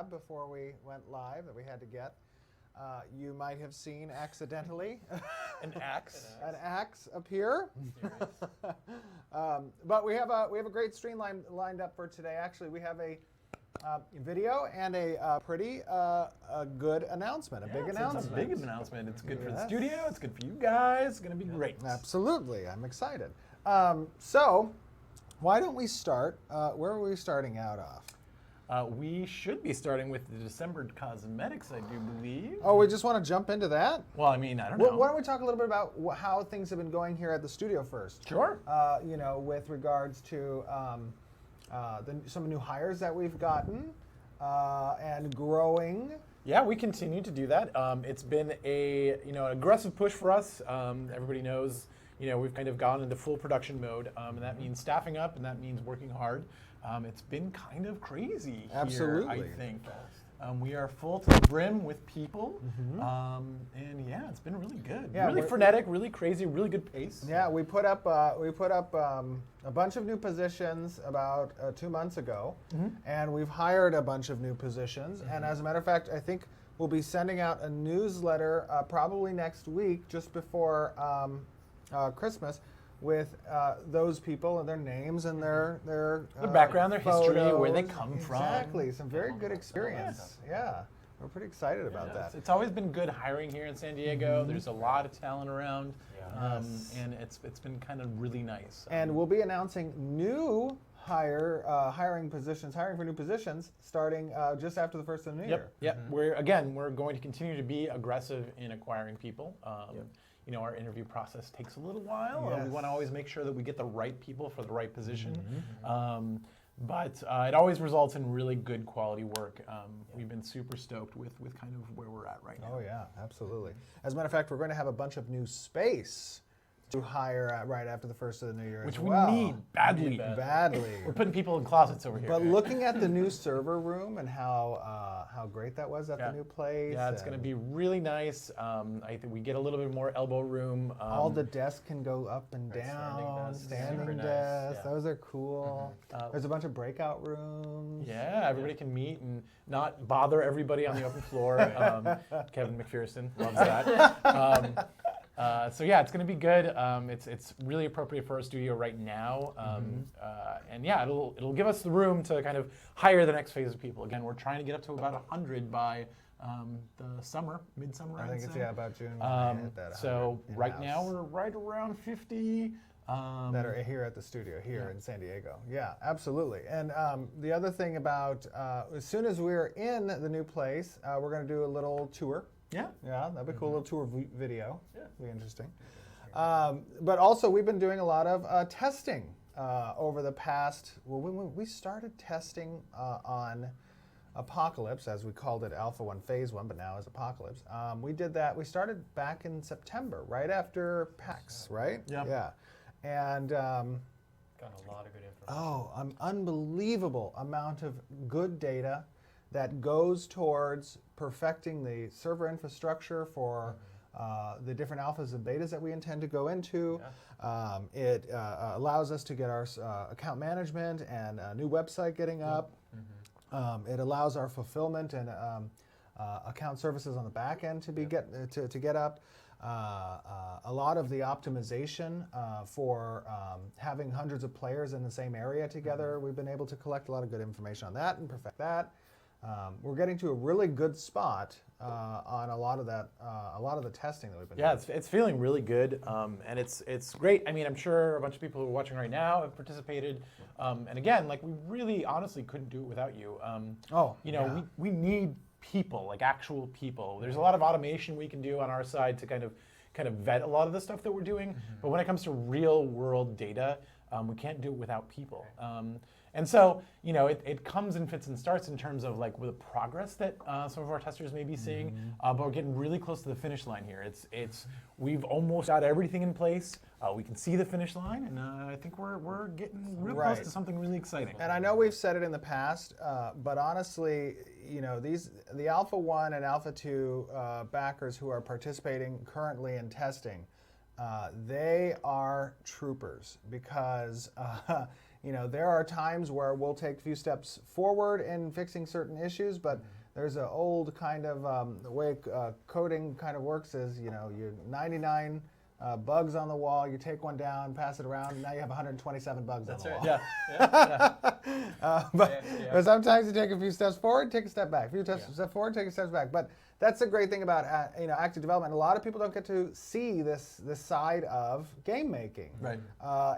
before we went live that we had to get. You might have seen accidentally An axe. an axe appear. But we have a great stream lined up for today. Actually, we have a video and a pretty good announcement, a big announcement. It's a big announcement. It's good for the studio. It's good for you guys. It's going to be great. Absolutely. I'm excited. So why don't we start? Where are we starting out off? We should be starting with the December cosmetics, I do believe. Oh, we just want to jump into that? Well, I mean, I don't know. Why don't we talk a little bit about how things have been going here at the studio first? Sure. With regards to some new hires that we've gotten and growing. Yeah, we continue to do that. It's been an aggressive push for us. Everybody knows, we've kind of gone into full production mode, and that means staffing up, and that means working hard. It's been kind of crazy here, Absolutely. I think. We are full to the brim with people, and yeah, it's been really good. Yeah, really frenetic, really crazy, really good pace. Yeah, we put up a bunch of new positions about 2 months ago, and we've hired a bunch of new positions. And as a matter of fact, I think we'll be sending out a newsletter probably next week, just before Christmas, with those people and their names and their background, their history, photos. where they come from. Exactly, some very good experience. Yeah, we're pretty excited about that. It's always been good hiring here in San Diego. There's a lot of talent around, and it's been kind of really nice. And we'll be announcing new hiring for new positions starting just after the first of the new year. Yep. We're going to continue to be aggressive in acquiring people. Our interview process takes a little while. Yes. We want to always make sure that we get the right people for the right position. But it always results in really good quality work. We've been super stoked with kind of where we're at right now. Oh yeah, absolutely. As a matter of fact, we're going to have a bunch of new space to hire right after the first of the new year, Which as we well. need badly. Badly. We're putting people in closets over here. But looking at the new server room and how great that was at the new place. Yeah, it's going to be really nice. I think we get a little bit more elbow room. All the desks can go up and down. Standing desks. Those are cool. There's a bunch of breakout rooms. Yeah, everybody can meet and not bother everybody on the open floor. Kevin McPherson loves that. So yeah, it's going to be good. It's really appropriate for our studio right now, and yeah, it'll give us the room to kind of hire the next phase of people. Again, we're trying to get up to about 100 by the summer, midsummer. I think it's about June. So right now we're right around 50. That are here at the studio here in San Diego. Yeah, absolutely. And the other thing about as soon as we're in the new place, we're going to do a little tour. Yeah. Yeah, that'd be cool. A little tour video. Yeah. Be interesting. But also, we've been doing a lot of testing over the past. Well, when we started testing on Apocalypse, as we called it, Alpha 1 Phase 1, but now is Apocalypse. We did that. We started back in September, right after PAX, right? Yeah. Yeah. And got a lot of good information. an unbelievable amount of good data that goes towards perfecting the server infrastructure for the different alphas and betas that we intend to go into. Yeah. It allows us to get our account management and a new website getting up. It allows our fulfillment and account services on the back end to be to get up. A lot of the optimization for having hundreds of players in the same area together, we've been able to collect a lot of good information on that and perfect that. We're getting to a really good spot on a lot of the testing that we've been doing. Yeah, it's feeling really good, and it's great. I mean, I'm sure a bunch of people who are watching right now have participated, and again, like we really honestly couldn't do it without you. We need people, like actual people. There's a lot of automation we can do on our side to kind of vet a lot of the stuff that we're doing, but when it comes to real world data, we can't do it without people. And so, it comes in fits and starts in terms of like the progress that some of our testers may be seeing, but we're getting really close to the finish line here. We've almost got everything in place. We can see the finish line, and I think we're getting real close to something really exciting. And I know we've said it in the past, but honestly, the Alpha 1 and Alpha 2 backers who are participating currently in testing, they are troopers because there are times where we'll take a few steps forward in fixing certain issues, but there's an old kind of the way coding kind of works is, you 99 bugs on the wall, you take one down, pass it around, and now you have 127 bugs on the wall. But sometimes you take a few steps forward, take a step back. A few steps forward, take a step back. But that's the great thing about active development. A lot of people don't get to see this side of game making, right?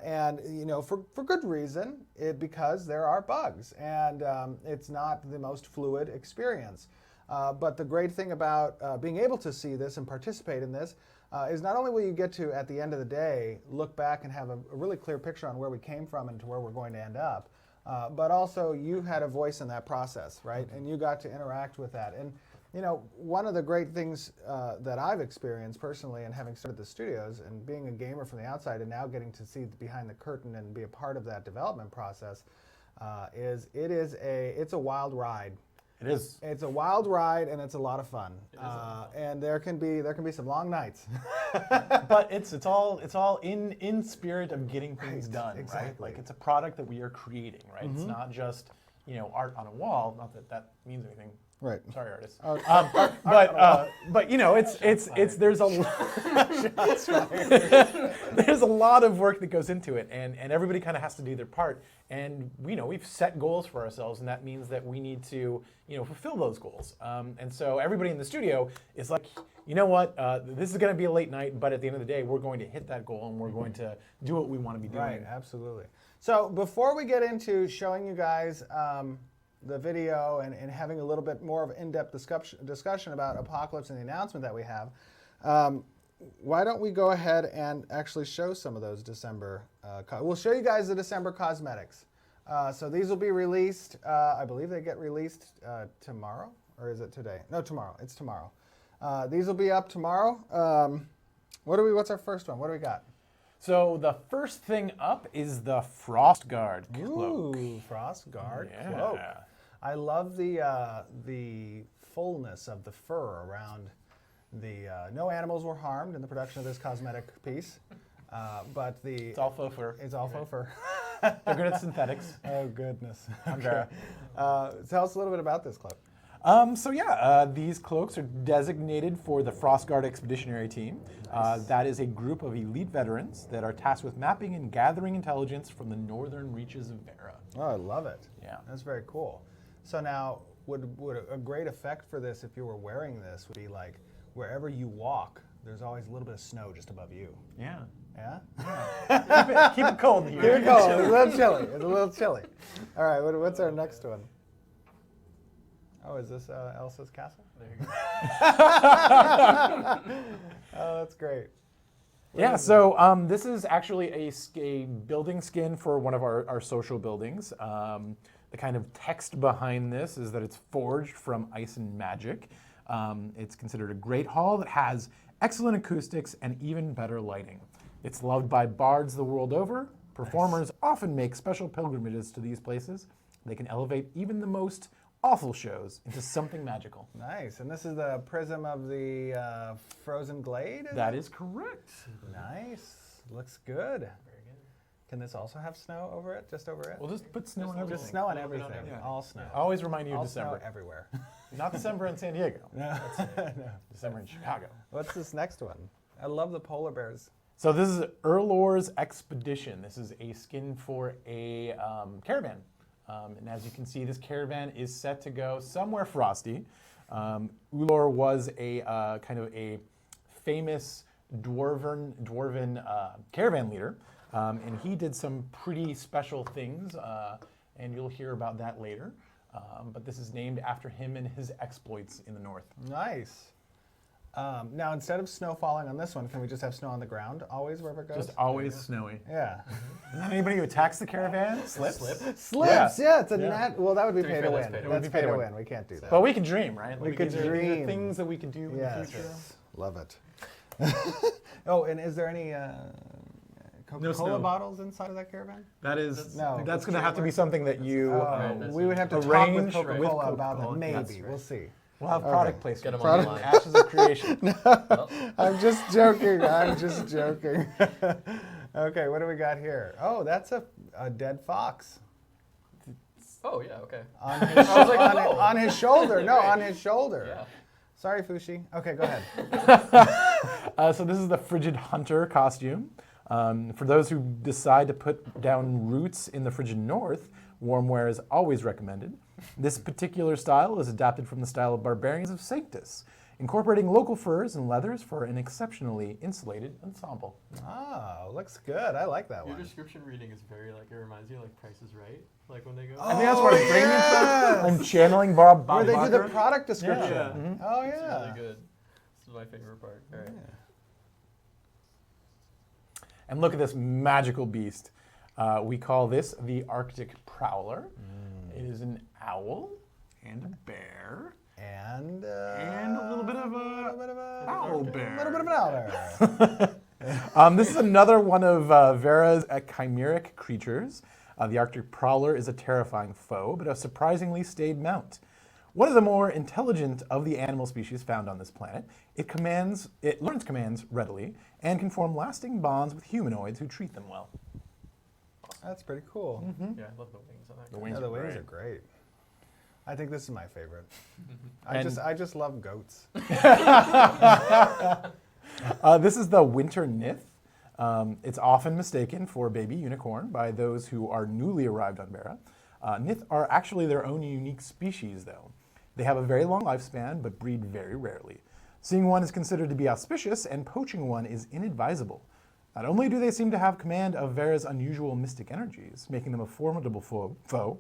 And for good reason, because there are bugs, and it's not the most fluid experience. But the great thing about being able to see this and participate in this is not only will you get to, at the end of the day, look back and have a really clear picture on where we came from and to where we're going to end up, but also you had a voice in that process, right? And you got to interact with that. And one of the great things that I've experienced personally in having started the studios and being a gamer from the outside and now getting to see behind the curtain and be a part of that development process is it's a wild ride. It is. It's a wild ride, and it's a lot of fun. And there can be some long nights. But it's all in spirit of getting things done, exactly. right? Like it's a product that we are creating, right? It's not just art on a wall. Not that that means anything. Right. Sorry, artists. But it's there's a there's a lot of work that goes into it, and everybody kind of has to do their part. And we've set goals for ourselves, and that means that we need to fulfill those goals. And so everybody in the studio is like, this is going to be a late night, but at the end of the day, we're going to hit that goal, and we're going to do what we want to be doing. Right. Absolutely. So before we get into showing you guys the video and having a little bit more of an in-depth discussion about Apocalypse and the announcement that we have, why don't we go ahead and actually show some of those December, we'll show you guys the December cosmetics. So these will be released, I believe they get released tomorrow, or is it today? No, tomorrow, it's tomorrow. These will be up tomorrow. What's our first one? What do we got? So the first thing up is the Frost Guard cloak. Ooh, Frost Guard cloak. I love the fullness of the fur around the. No animals were harmed in the production of this cosmetic piece, but it's all faux fur. It's all faux fur. They're good at synthetics. Oh goodness. Okay. Tell us a little bit about this cloak. These cloaks are designated for the Frost Guard Expeditionary Team. Nice. That is a group of elite veterans that are tasked with mapping and gathering intelligence from the northern reaches of Vera. Oh, I love it. Yeah. That's very cool. So now, would a great effect for this, if you were wearing this, would be like wherever you walk, there's always a little bit of snow just above you. Yeah. Yeah? Keep it cold here. Keep it cold. It's a little chilly. It's a little chilly. All right, what's our next one? Oh, is this Elsa's castle? There you go. Oh, that's great. Yeah, so this is actually a building skin for one of our social buildings. The kind of text behind this is that it's forged from ice and magic. It's considered a great hall that has excellent acoustics and even better lighting. It's loved by bards the world over. Performers often make special pilgrimages to these places. They can elevate even the most awful shows into something magical. Nice. And this is the prism of the frozen glade? That is correct. Nice. Looks good. Very good. Can this also have snow over it? Just over it? We'll just put snow on everything. Just snow on everything. Yeah. All snow. Always remind you All of December. Snow everywhere. Not December in San Diego. No. December in Chicago. What's this next one? I love the polar bears. So this is Erlor's Expedition. This is a skin for a caravan. And as you can see, this caravan is set to go somewhere frosty. Ulor was a kind of a famous dwarven caravan leader, and he did some pretty special things, and you'll hear about that later. But this is named after him and his exploits in the north. Nice. Now, instead of snow falling on this one, can we just have snow on the ground always wherever it goes? Just always snowy. Yeah. And then anybody who attacks the caravan slips. Slips, yeah. It's a net. Well, that would be pay to win. That's That's pay to win. We can't do that. But we can dream, right? We could these are dream. things that we can do in the future. Love it. Oh, and is there any Coca-Cola snow. bottles inside of that caravan? That is, No. that's going to have to be something that you We would have to talk with arrange with Coca-Cola about that. Coca-Cola. Maybe. That's right. We'll see. We'll have product Get placement. them on the line. Ashes of creation. I'm just joking. I'm just joking. Okay, what do we got here? Oh, that's a dead fox Oh yeah, okay. on his, I was like, on his shoulder. No, Right. on his shoulder. Yeah. Sorry, Fushi. Okay, go ahead. So this is the Frigid Hunter costume. For those who decide to put down roots in the frigid north, warm wear is always recommended. This particular style is adapted from the style of Barbarians of Sanctus, incorporating local furs and leathers for an exceptionally insulated ensemble. Oh, looks good. I like that Your one. description reading is very like, it reminds you of, like Price is Right, like when they go. I think that's where it's bringing yes! from. I'm channeling Bob Where they do the Barker. product description. Yeah. Mhm. Oh, It's yeah. really good. This is my favorite part. All right. And look at this magical beast. We call this the Arctic Prowler. It is an owl and a bear. And And a little bit of a owl bear. A little bit of an owl bear. This is another one of Vera's chimeric creatures. The Arctic Prowler is a terrifying foe, but a surprisingly staid mount. One of the more intelligent of the animal species found on this planet, it learns commands readily and can form lasting bonds with humanoids who treat them well. That's pretty cool. Yeah, I love the wings on that. The guy. wings Yeah, the are wings great. are great. I think this is my favorite. And- I just love goats. This is the winter nith. It's often mistaken for baby unicorn by those who are newly arrived on Vera. Nith are actually their own unique species, though. They have a very long lifespan, but breed very rarely. Seeing one is considered to be auspicious, and poaching one is inadvisable. Not only do they seem to have command of Vera's unusual mystic energies, making them a formidable foe,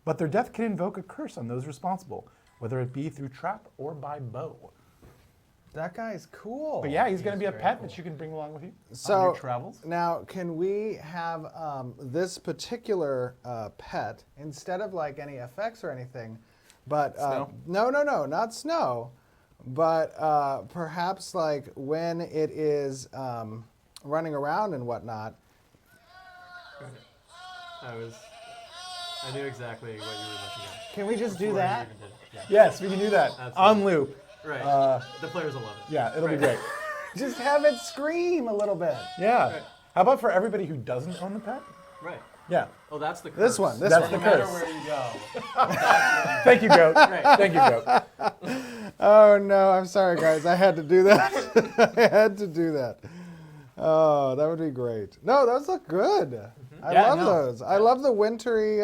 but their death can invoke a curse on those responsible, whether it be through trap or by bow. That guy's cool. But yeah, he's going to be a very pet cool. that you can bring along with you on So your travels. now, can we have this particular pet instead of like any effects or anything? But Snow? no, not snow. But perhaps like when it is running around and whatnot. I knew exactly what you were looking at. Can we just do Before you that? even did it. Yeah. Yes, we can do that Absolutely. on loop. Right. The players will love it. Yeah, it'll be Right. great. Just have it scream a little bit. Yeah. Right. How about for everybody who doesn't own the pet? Right. Yeah. Oh, that's the curse. This one, this That's one. the No matter curse. where you go. Thank you, Goat. Right. Thank you, Goat. Oh no, I'm sorry guys. I had to do that. I had to do that. Oh, that would be great. No, those look good. I Yeah, love no. those. I love the wintry It's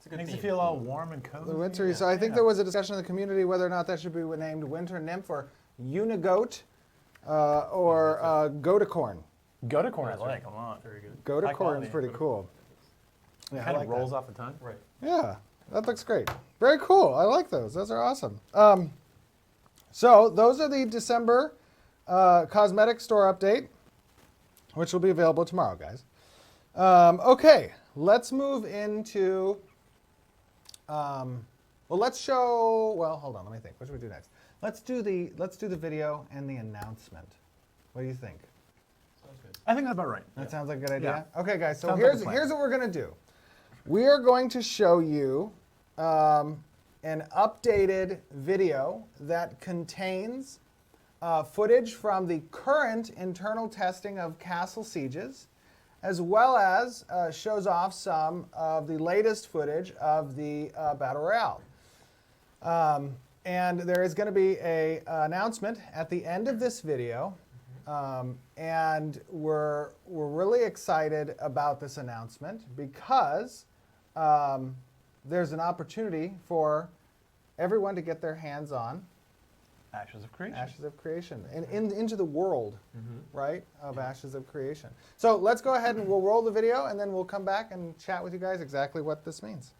a good Makes you theme. feel all warm and cozy. the wintry. So I think there was a discussion in the community whether or not that should be named winter nymph or unigoat or goaticorn. Goaticorn I like a lot. Very good. Goaticorn quality. is pretty cool. Yeah, Kind I of like rolls that. off the tongue. Right. Yeah, that looks great. Very cool. I like those. Those are awesome. So those are the December cosmetic store update, which will be available tomorrow, guys. Okay, let's move into. Well, let's show. Well, hold on. Let me think. What should we do next? Let's do the video and the announcement. What do you think? Sounds good. I think that's about right. That sounds like a good idea. Okay, guys. So Sounds like a here's plan. here's what we're gonna do. We are going to show you an updated video that contains footage from the current internal testing of Castle Sieges, as well as shows off some of the latest footage of the Battle Royale. And there is going to be an announcement at the end of this video. And we're really excited about this announcement because there's an opportunity for everyone to get their hands on Ashes of Creation. Ashes of Creation and into the world, right, of Ashes of Creation. So let's go ahead and we'll roll the video and then we'll come back and chat with you guys exactly what this means.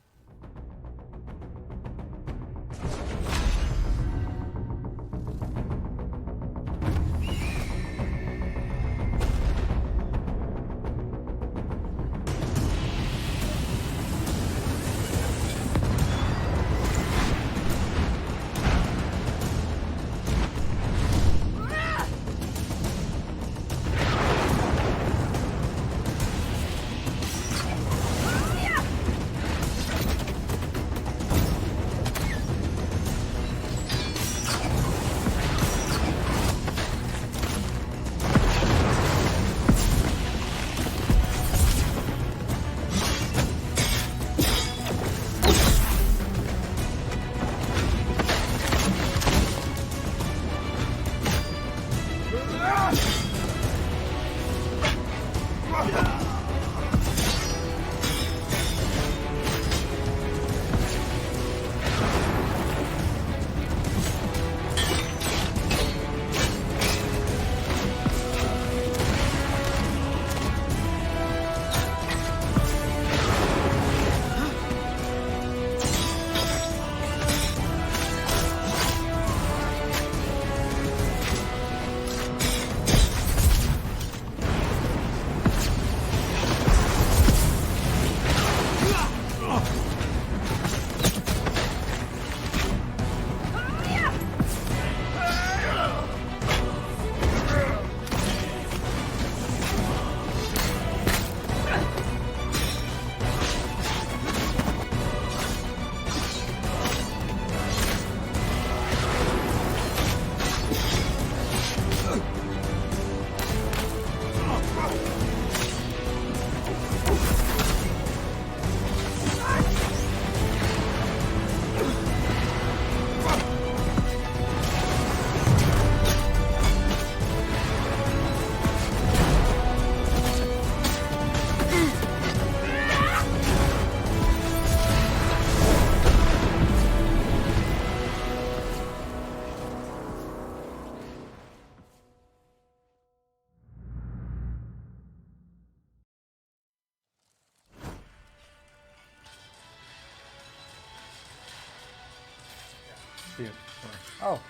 Steve. Oh.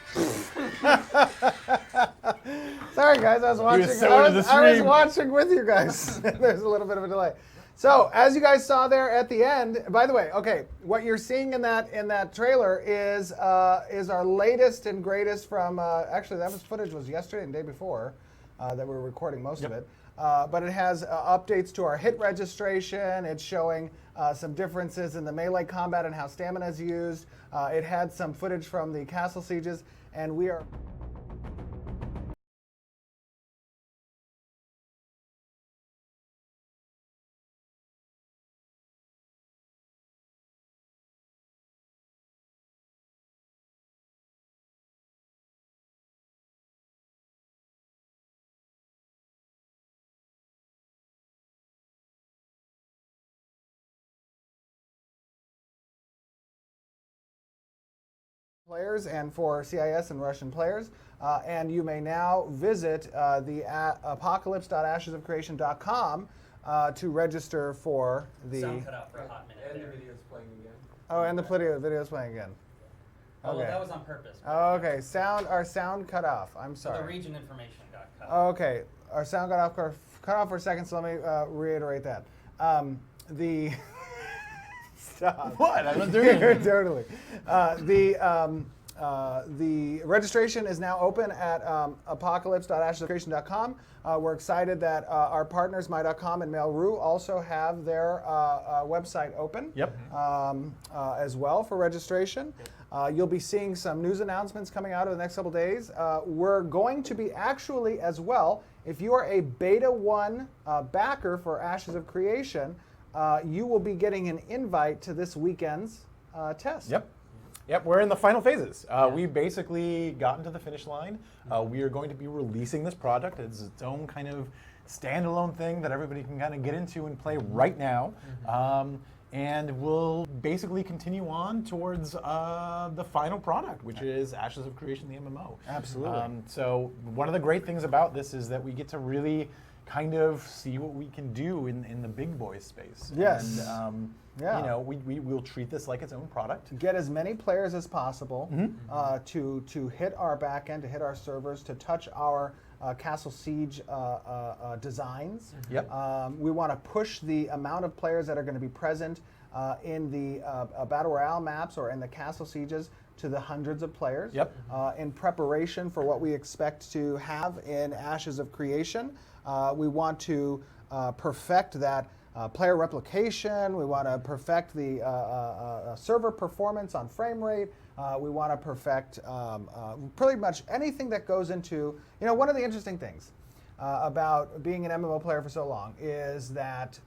Sorry, guys. I was watching. so into the I was stream. watching with you guys. There's a little bit of a delay. So, as you guys saw there at the end, by the way, okay, what you're seeing in that trailer is our latest and greatest from. Actually, that footage was yesterday and the day before that we were recording most of it. But it has updates to our hit registration. It's showing some differences in the melee combat and how stamina is used. It had some footage from the castle sieges, and we are. Players and for CIS and Russian players. And you may now visit the apocalypse.ashesofcreation.com to register for the. Sound cut out for a hot minute. And the there. video's playing again. Oh, and the video's playing again. Oh, well, Okay. that was on purpose. Oh, okay, our sound cut off. I'm So sorry. the region information got cut. Oh, okay, our sound got off for a second. So let me reiterate that. The stop. What? I'm not doing it. Totally. The registration is now open at apocalypse.ashesofcreation.com. We're excited that our partners, my.com and Mail.ru, also have their website open. Yep. As well for registration. You'll be seeing some news announcements coming out over the next couple days. We're going to be actually, as well, if you are a Beta 1 backer for Ashes of Creation, you will be getting an invite to this weekend's test. Yep, we're in the final phases. We've basically gotten to the finish line. We are going to be releasing this product as its own kind of standalone thing that everybody can kind of get into and play right now. And we'll basically continue on towards the final product, which is Ashes of Creation, the MMO. Absolutely. So one of the great things about this is that we get to really kind of see what we can do in the big boy space. Yes. And, Yeah. you know, we will treat this like its own product. Get as many players as possible to hit our backend, to hit our servers, to touch our Castle Siege designs. Yep. We want to push the amount of players that are going to be present in the Battle Royale maps or in the Castle Sieges to the hundreds of players. Yep. In preparation for what we expect to have in Ashes of Creation. We want to perfect that player replication. We want to perfect the server performance on frame rate. We want to perfect pretty much anything that goes into, one of the interesting things about being an MMO player for so long is that,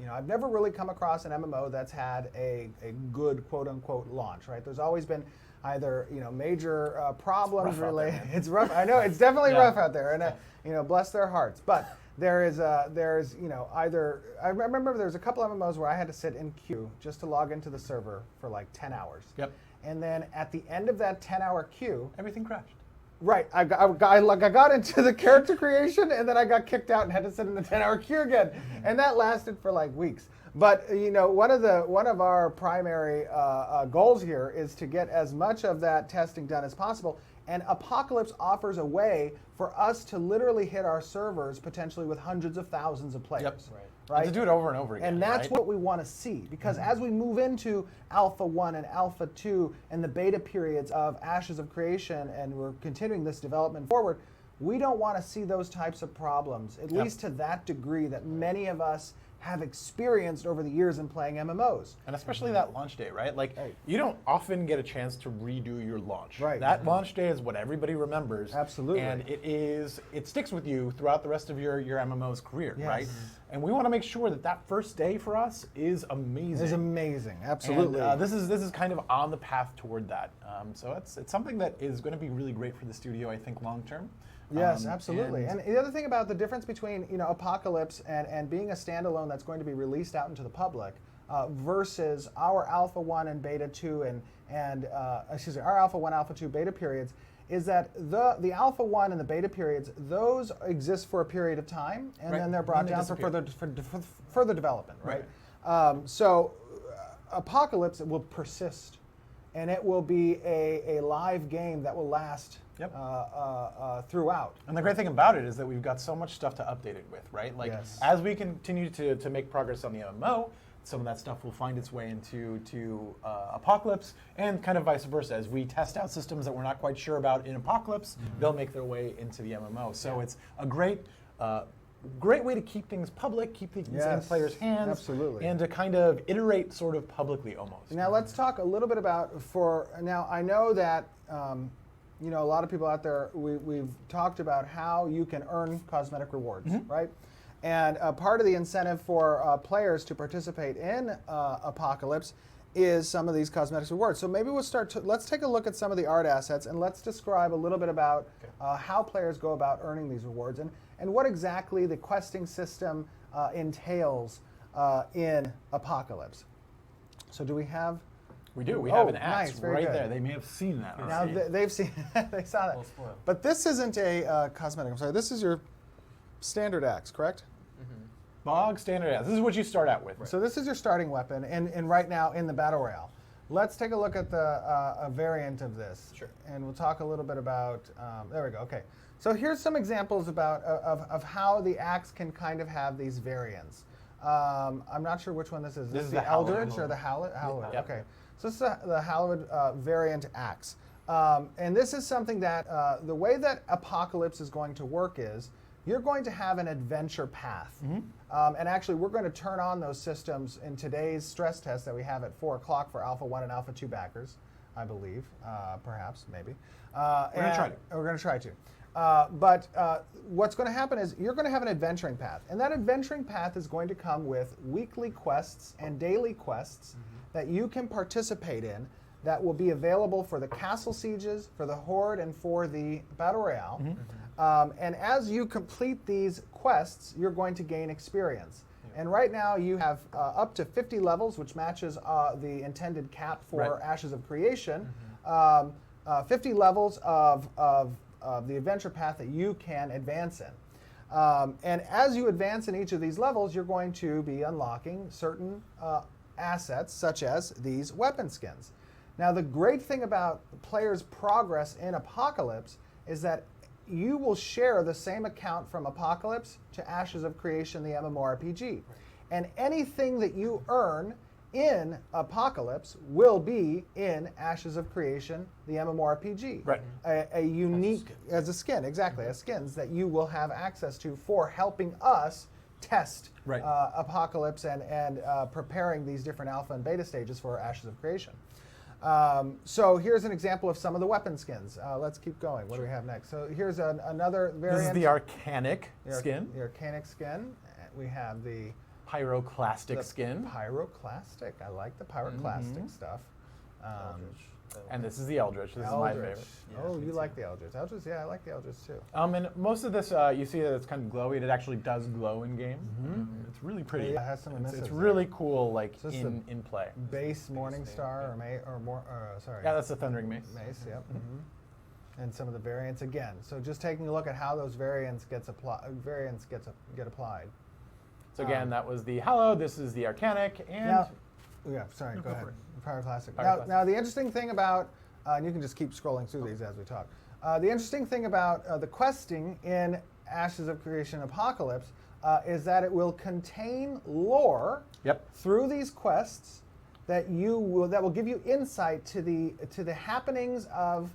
I've never really come across an MMO that's had a good quote unquote launch, right? There's always been either, major problems related. It's rough. I know it's definitely rough out there, and bless their hearts. But there's either I remember there's a couple of MMOs where I had to sit in queue just to log into the server for like 10 hours. Yep. And then at the end of that 10-hour queue, Everything crashed. right, I got into the character creation, and then I got kicked out and had to sit in the 10-hour queue again, and that lasted for like weeks. But one of our primary goals here is to get as much of that testing done as possible. And Apocalypse offers a way for us to literally hit our servers potentially with hundreds of thousands of players. Yep. Right. And to do it over and over again. And that's right? what we want to see, because as we move into Alpha 1 and Alpha 2 and the beta periods of Ashes of Creation, and we're continuing this development forward, we don't want to see those types of problems, at least to that degree that many of us have experienced over the years in playing MMOs. And especially that launch day, right? Like, you don't often get a chance to redo your launch. Right. That launch day is what everybody remembers. Absolutely. And it sticks with you throughout the rest of your MMO's career, Yes. right? And we want to make sure that first day for us is amazing. It's amazing, absolutely. And, this is kind of on the path toward that. So it's something that is going to be really great for the studio, I think, long term. Yes, absolutely. And the other thing about the difference between Apocalypse and being a standalone that's going to be released out into the public versus our Alpha 1 and Beta 2 and our Alpha 1, Alpha 2 beta periods is that the Alpha 1 and the beta periods, those exist for a period of time, and then they're brought down for further development, right? So Apocalypse will persist and it will be a live game that will last Yep. throughout. And the great thing about it is that we've got so much stuff to update it with, right? Like Yes. as we continue to make progress on the MMO, some of that stuff will find its way into Apocalypse, and kind of vice versa. As we test out systems that we're not quite sure about in Apocalypse, they'll make their way into the MMO. So it's a great way to keep things public, keep things in Yes, players' hands, absolutely. and to kind of iterate sort of publicly almost. Now let's talk a little bit about now I know that a lot of people out there, we've talked about how you can earn cosmetic rewards, right? And part of the incentive for players to participate in Apocalypse is some of these cosmetic rewards. So maybe let's take a look at some of the art assets, and let's describe a little bit about how players go about earning these rewards, and what exactly the questing system entails in Apocalypse. So do we have... We do. We have an nice, axe very right good. there. They may have seen that. Now already. they've seen, they saw that. Full spoil. But this isn't a cosmetic. I'm sorry. This is your standard axe, correct? Bog standard axe. This is what you start out with. So this is your starting weapon, and right now in the battle royale. Let's take a look at the a variant of this. Sure. And we'll talk a little bit about. There we go. Okay. So here's some examples about of how the axe can kind of have these variants. I'm not sure which one this is. This is the the Hallowed. Eldritch or the Hallowed? Hallowed. Yep. Okay. So this is the Hallowed variant axe. And this is something that the way that Apocalypse is going to work is you're going to have an adventure path. And actually, we're going to turn on those systems in today's stress test that we have at 4 o'clock for Alpha 1 and Alpha 2 backers, I believe, perhaps, maybe. We're going to try to. We're going to try to. But what's going to happen is you're going to have an adventuring path. And that adventuring path is going to come with weekly quests and daily quests that you can participate in that will be available for the castle sieges, for the horde, and for the battle royale. And as you complete these quests, you're going to gain experience. And right now you have up to 50 levels, which matches the intended cap for Right. Ashes of Creation. 50 levels of the adventure path that you can advance in. And as you advance in each of these levels, you're going to be unlocking certain assets, such as these weapon skins. Now, the great thing about the player's progress in Apocalypse is that you will share the same account from Apocalypse to Ashes of Creation, the MMORPG. And anything that you earn in Apocalypse will be in Ashes of Creation, the MMORPG. Right. A unique, as a skin, exactly, as skins that you will have access to for helping us test Right. Apocalypse and preparing these different alpha and beta stages for Ashes of Creation. So here's an example of some of the weapon skins. Let's keep going. What do we have next? So here's another variant. This is the Arcanic skin. The Arcanic skin. We have the Pyroclastic skin. Pyroclastic. I like the pyroclastic stuff. And this is the Eldritch. This is my favorite. Oh, you like the Eldritch. Eldritch, yeah, I like the Eldritch too. And most of this, you see that it's kind of glowy. It actually does glow in game. It's really pretty. Yeah, it has some It's missives really cool, like So this is in play. Base Morningstar sorry. Yeah, that's the Thundering Mace. Mace, yep. And some of the variants again. So just taking a look at how those variants get applied. So again, that was the Hallowed. This is the Arcanic, and Now, yeah, sorry, No, go go ahead. for it. Pyroclastic. Pyroclastic. Now, the interesting thing about, and you can just keep scrolling through these as we talk. The interesting thing about the questing in Ashes of Creation Apocalypse is that it will contain lore through these quests that will give you insight to the happenings of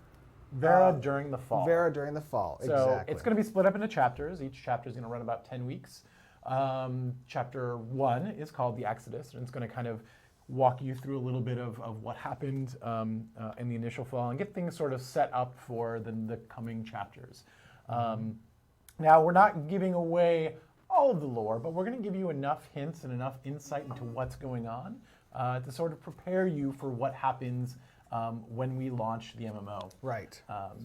Vera during the fall. Vera during the fall. So exactly. it's going to be split up into chapters. Each chapter is going to run about 10 weeks. Chapter 1 is called The Exodus, and it's going to kind of walk you through a little bit of what happened in the initial fall and get things sort of set up for the coming chapters. Now, we're not giving away all of the lore, but we're going to give you enough hints and enough insight into what's going on to sort of prepare you for what happens when we launch the MMO. Right.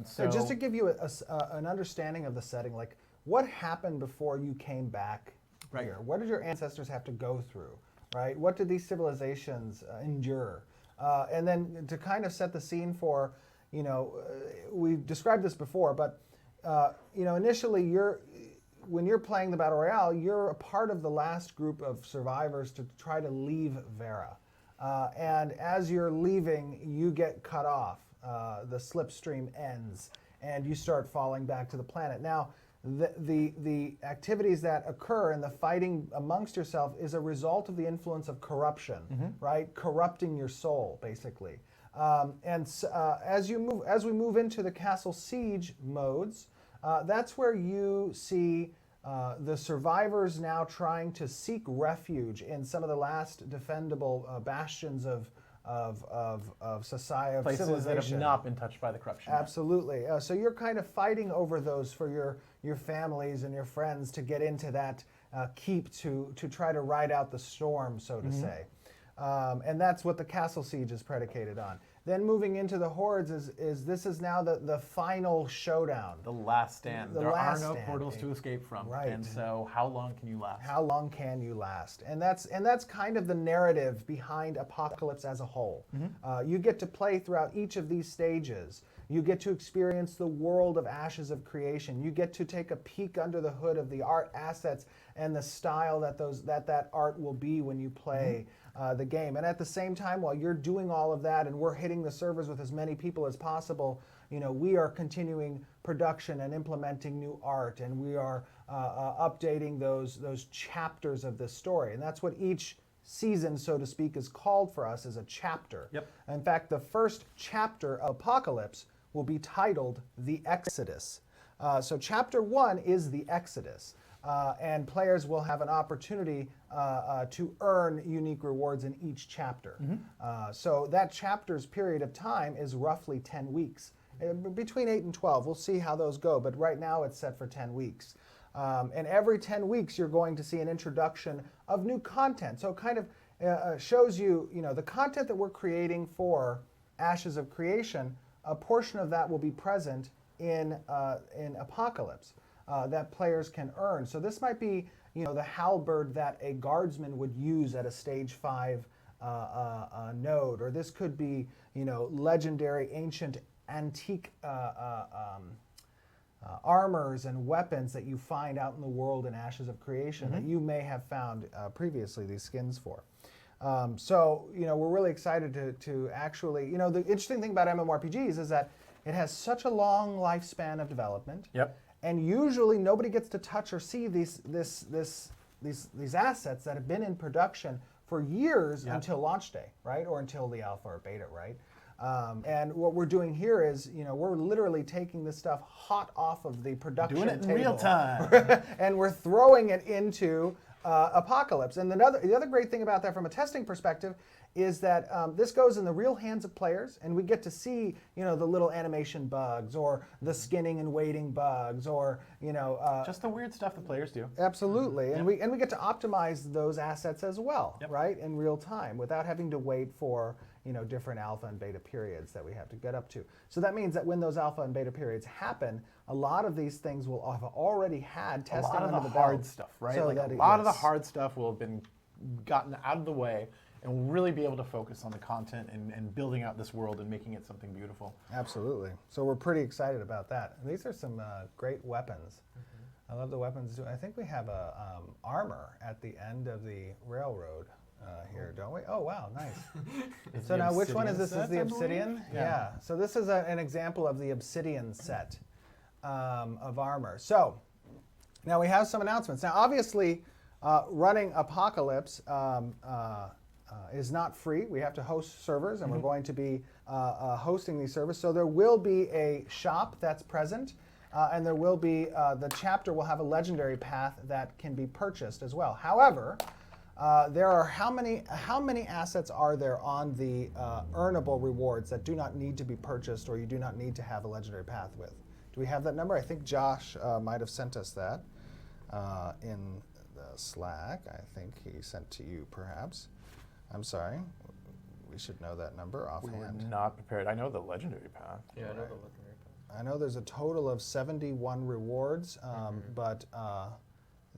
So just to give you an understanding of the setting, like what happened before you came back here? What did your ancestors have to go through? Right? What did these civilizations endure? And then to kind of set the scene for, we've described this before, but initially when you're playing the Battle Royale, you're a part of the last group of survivors to try to leave Vera. and as you're leaving, you get cut off. The slipstream ends, and you start falling back to the planet. Now, the activities that occur in the fighting amongst yourself is a result of the influence of corruption, right? Corrupting your soul, basically. As we move into the castle siege modes, that's where you see the survivors now trying to seek refuge in some of the last defendable bastions of society, of Places civilization. that have not been touched by the corruption. Absolutely. So you're kind of fighting over those for your families and your friends to get into that keep to try to ride out the storm, so to say. And that's what the castle siege is predicated on. Then moving into the hordes this is now the final showdown. The last stand. The There last are no stand. portals to escape from. Right. And so how long can you last? How long can you last? And that's kind of the narrative behind Apocalypse as a whole. You get to play throughout each of these stages. You get to experience the world of Ashes of Creation. You get to take a peek under the hood of the art assets and the style that art will be when you play the game. And at the same time, while you're doing all of that and we're hitting the servers with as many people as possible, we are continuing production and implementing new art, and we are updating those chapters of this story. And that's what each season, so to speak, is called for us, as a chapter. Yep. In fact, the first chapter of Apocalypse will be titled The Exodus. So chapter 1 is the Exodus. And players will have an opportunity to earn unique rewards in each chapter. So that chapter's period of time is roughly 10 weeks. Between 8 and 12. We'll see how those go, but right now it's set for 10 weeks. And every 10 weeks you're going to see an introduction of new content. So it kind of shows you, the content that we're creating for Ashes of Creation, a portion of that will be present in Apocalypse. That players can earn. So this might be, the halberd that a guardsman would use at a stage 5 node, or this could be, legendary, ancient, antique armors and weapons that you find out in the world in Ashes of Creation that you may have found previously these skins for. So, we're really excited to actually, the interesting thing about MMORPGs is that it has such a long lifespan of development. Yep. And usually nobody gets to touch or see these assets that have been in production for years until launch day, right? Or until the alpha or beta, right? And what we're doing here is, we're literally taking this stuff hot off of the production Doing it in table, real time. and we're throwing it into Apocalypse. And the other great thing about that from a testing perspective is that this goes in the real hands of players, and we get to see, the little animation bugs, or the skinning and weighting bugs, or Just the weird stuff the players do. absolutely, and we get to optimize those assets as well, right, in real time, without having to wait for different alpha and beta periods that we have to get up to. So that means that when those alpha and beta periods happen, a lot of these things will have already had testing A lot under of the belt. hard stuff, right? So Like that a it- lot of the yes. hard stuff will have been gotten out of the way, and we'll really be able to focus on the content and building out this world and making it something beautiful. Absolutely. So we're pretty excited about that. And these are some great weapons. I love the weapons. I think we have a armor at the end of the railroad here, don't we? Oh, wow, nice. So now which one is this? Is the obsidian? Yeah. So this is an example of the obsidian set of armor. So now we have some announcements. Now, obviously, running Apocalypse is not free. We have to host servers, and we're going to be hosting these servers. So there will be a shop that's present, and there will be, the chapter will have a legendary path that can be purchased as well. However, there are how many assets are there on the earnable rewards that do not need to be purchased, or you do not need to have a legendary path with? Do we have that number? I think Josh might have sent us that in the Slack. I think he sent to you, perhaps. I'm sorry. We should know that number We were offhand. not prepared. I know the legendary path. Yeah, I know the legendary path. I know there's a total of 71 rewards, but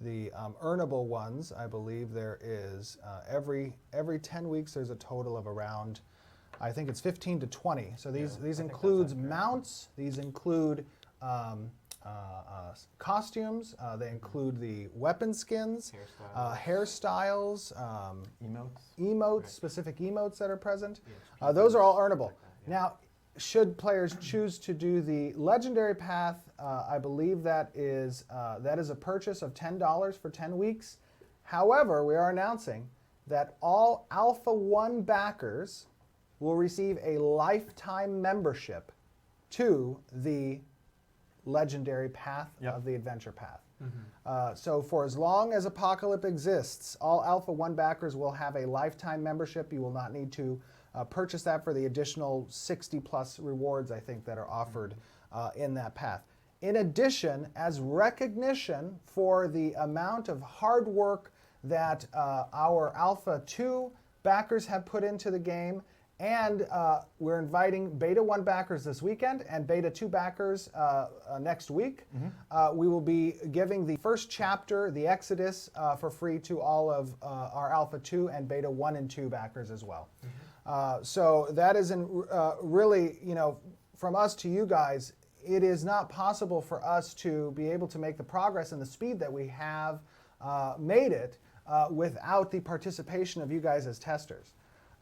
the earnable ones, I believe there is every 10 weeks there's a total of around, I think it's 15 to 20. So these I think includes that's accurate. mounts. These include costumes. They include the weapon skins, hairstyles, Emotes. specific emotes that are present. Those are all earnable. Now, should players choose to do the legendary path, I believe that is a purchase of $10 for 10 weeks. However, we are announcing that all Alpha 1 backers will receive a lifetime membership to the legendary path of the adventure path. So for as long as Apocalypse exists, all Alpha 1 backers will have a lifetime membership. You will not need to purchase that for the additional 60 plus rewards, I think, that are offered in that path. In addition, as recognition for the amount of hard work that our Alpha 2 backers have put into the game, and we're inviting Beta 1 backers this weekend and Beta 2 backers next week. We will be giving the first chapter, the Exodus, for free to all of our Alpha 2 and Beta 1 and 2 backers as well. So that is really, from us to you guys, it is not possible for us to be able to make the progress and the speed that we have made it without the participation of you guys as testers.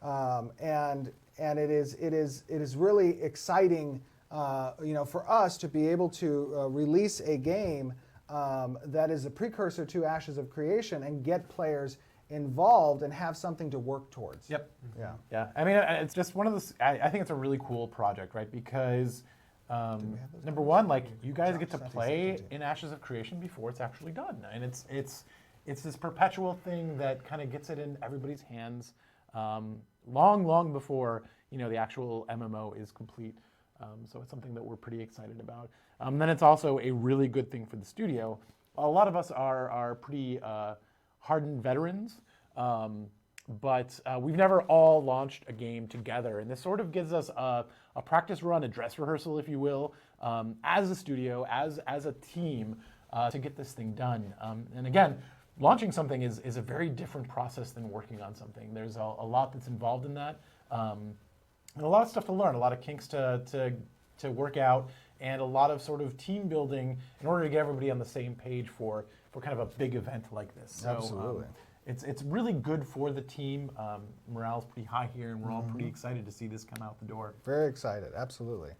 And it is really exciting, for us to be able to release a game that is a precursor to Ashes of Creation and get players involved and have something to work towards. Yep. Yeah. I mean, it's just one of those. I think it's a really cool project, right? Because number one, like you guys get to play in Ashes of Creation before it's actually done, and it's this perpetual thing that kind of gets it in everybody's hands. Long before the actual MMO is complete, so it's something that we're pretty excited about. Then it's also a really good thing for the studio. A lot of us are pretty hardened veterans, but we've never all launched a game together, and this sort of gives us a practice run, a dress rehearsal, if you will, as a studio, as a team, to get this thing done. And again, launching something is a very different process than working on something. There's a lot that's involved in that, and a lot of stuff to learn, a lot of kinks to work out, and a lot of sort of team building in order to get everybody on the same page for kind of a big event like this. So, Absolutely. It's really good for the team. Morale's pretty high here, and we're all pretty excited to see this come out the door. Very excited, absolutely.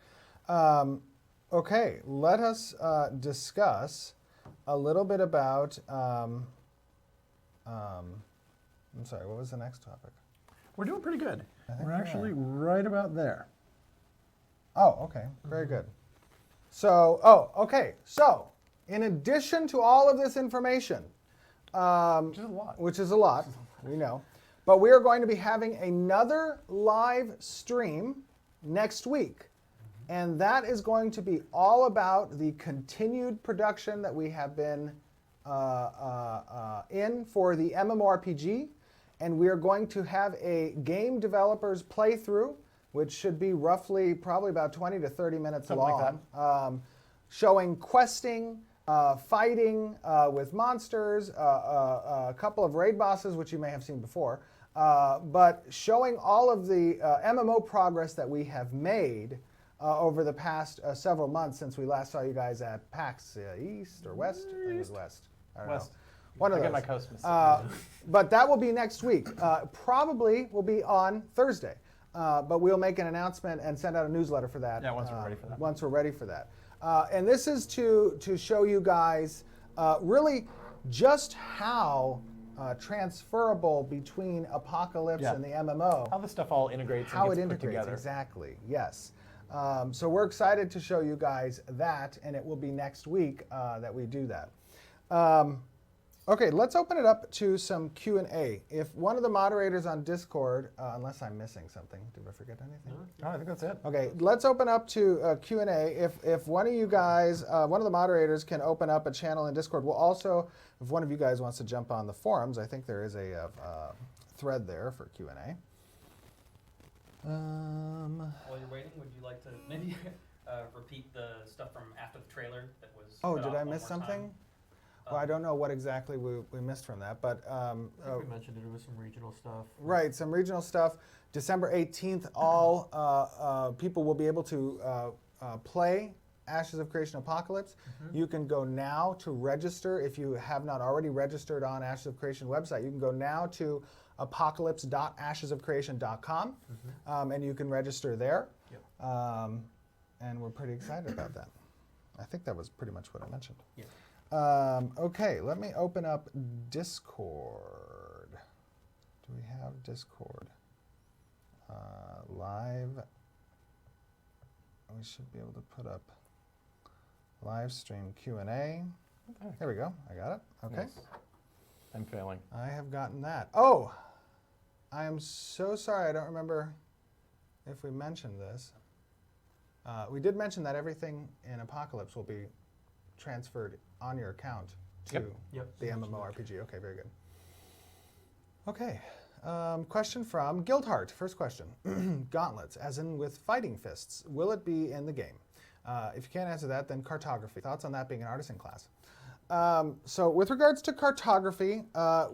Okay, let us discuss a little bit about, I'm sorry, what was the next topic? We're doing pretty good. We're actually right about there. Oh, okay, very good. So, okay, so in addition to all of this information, which is a lot, we know, but we are going to be having another live stream next week. And that is going to be all about the continued production that we have been in for the MMORPG. And we are going to have a game developers playthrough, which should be probably about 20 to 30 minutes Something long, like that. Showing questing, fighting with monsters, a couple of raid bosses, which you may have seen before, but showing all of the MMO progress that we have made over the past several months since we last saw you guys at PAX East or West? I think it was West. I don't know. One of those. I get my coast missed. But that will be next week. Probably will be on Thursday. But we'll make an announcement and send out a newsletter for that. Yeah, once we're ready for that. Once we're ready for that. And this is to show you guys really just how transferable between Apocalypse and the MMO. How this stuff all integrates How and it gets put integrates, together. exactly, yes. So we're excited to show you guys that, and it will be next week that we do that. Okay, let's open it up to some Q&A. If one of the moderators on Discord, unless I'm missing something, did I forget anything? No, I think that's it. Okay, let's open up to Q&A. If one of you guys, one of the moderators can open up a channel in Discord, we'll also, if one of you guys wants to jump on the forums, I think there is a thread there for Q&A. While you're waiting, would you like to maybe repeat the stuff from after the trailer that was? Oh, put did out I one miss more something? time? Well, I don't know what exactly we missed from that, but I think we mentioned it was some regional stuff. right, some regional stuff. December 18th, all people will be able to play Ashes of Creation Apocalypse. You can go now to register. If you have not already registered on Ashes of Creation website, you can go now to apocalypse.ashesofcreation.com, and you can register there. Yep. And we're pretty excited about that. I think that was pretty much what I mentioned. Yeah. Okay, let me open up Discord. Do we have Discord? Live. We should be able to put up live stream Q&A. Okay. There we go. I got it. Okay. Nice. I'm failing. I have gotten that. Oh, I am so sorry. I don't remember if we mentioned this. We did mention that everything in Apocalypse will be transferred on your account to the MMORPG. Okay, very good. Okay. Question from Guildheart. First question. Gauntlets, as in with fighting fists, will it be in the game? If you can't answer that, then cartography. Thoughts on that being an artisan class? So with regards to cartography,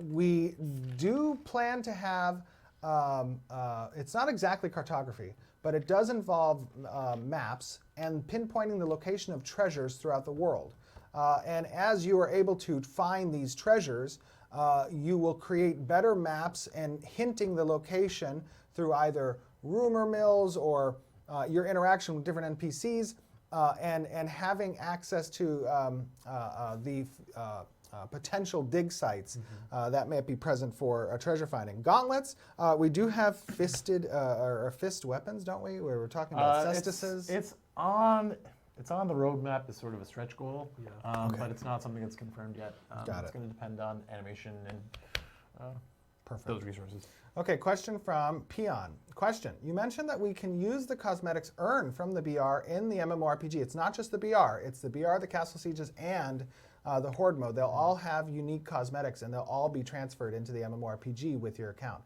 we do plan to have, it's not exactly cartography, but it does involve maps and pinpointing the location of treasures throughout the world. And as you are able to find these treasures, you will create better maps and hinting the location through either rumor mills or your interaction with different NPCs, and having access to the potential dig sites that may be present for treasure finding. Gauntlets, we do have fisted or fist weapons, don't we? Where we're talking about cestises. It's on the roadmap as sort of a stretch goal, but it's not something that's confirmed yet. It's going to depend on animation and those resources. Okay, question from Peon. Question, you mentioned that we can use the cosmetics earned from the BR in the MMORPG. It's not just the BR, it's the BR, the Castle Sieges, and the Horde mode. They'll all have unique cosmetics, and they'll all be transferred into the MMORPG with your account.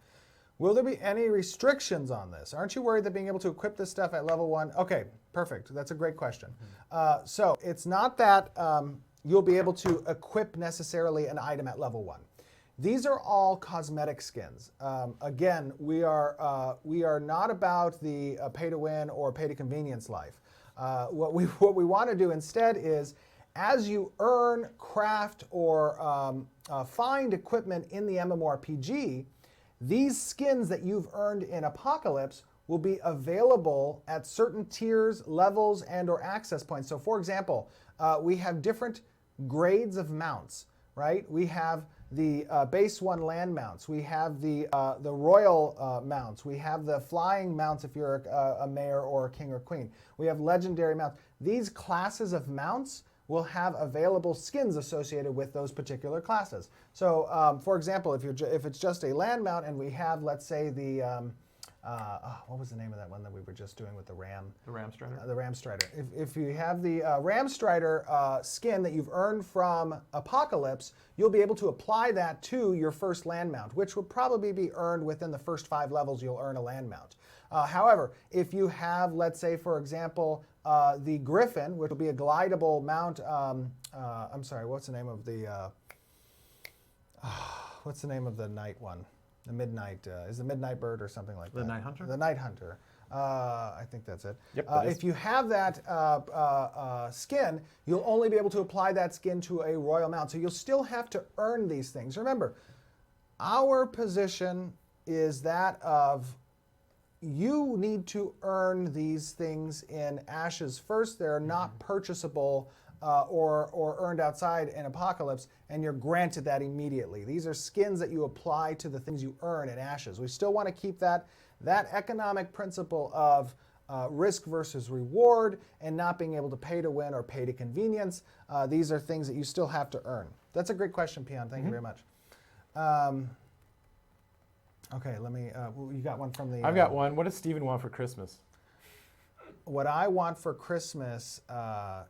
Will there be any restrictions on this? Aren't you worried that being able to equip this stuff at level 1? Okay, perfect. That's a great question. So it's not that you'll be able to equip necessarily an item at level 1. These are all cosmetic skins. Again, we are not about the pay-to-win or pay-to-convenience life. What we want to do instead is, as you earn, craft, or find equipment in the MMORPG, these skins that you've earned in Apocalypse will be available at certain tiers, levels, and or access points. So for example, we have different grades of mounts, right? We have the base 1 land mounts. We have the royal mounts. We have the flying mounts if you're a mayor or a king or queen. We have legendary mounts. These classes of mounts will have available skins associated with those particular classes. So, for example, if it's just a land mount and we have, let's say, the what was the name of that one that we were just doing with the ram? The Ram Strider. The Ram Strider. If you have the Ram Strider skin that you've earned from Apocalypse, you'll be able to apply that to your first land mount, which will probably be earned within the first 5 levels. You'll earn a land mount. However, if you have, let's say, for example, the Griffin, which will be a glidable mount. I'm sorry, what's the name of the night one? The Midnight, is the Midnight Bird or something like that? The Night Hunter? The Night Hunter. I think that's it. Yep, that is. If you have that skin, you'll only be able to apply that skin to a royal mount. So you'll still have to earn these things. Remember, our position is that of you need to earn these things in Ashes first. They're not purchasable or earned outside in Apocalypse, and you're granted that immediately. These are skins that you apply to the things you earn in Ashes. We still want to keep that economic principle of risk versus reward and not being able to pay to win or pay to convenience. These are things that you still have to earn. That's a great question, Peon. Thank you very much. Okay, let me, you got one from the... I've got one. What does Steven want for Christmas? What I want for Christmas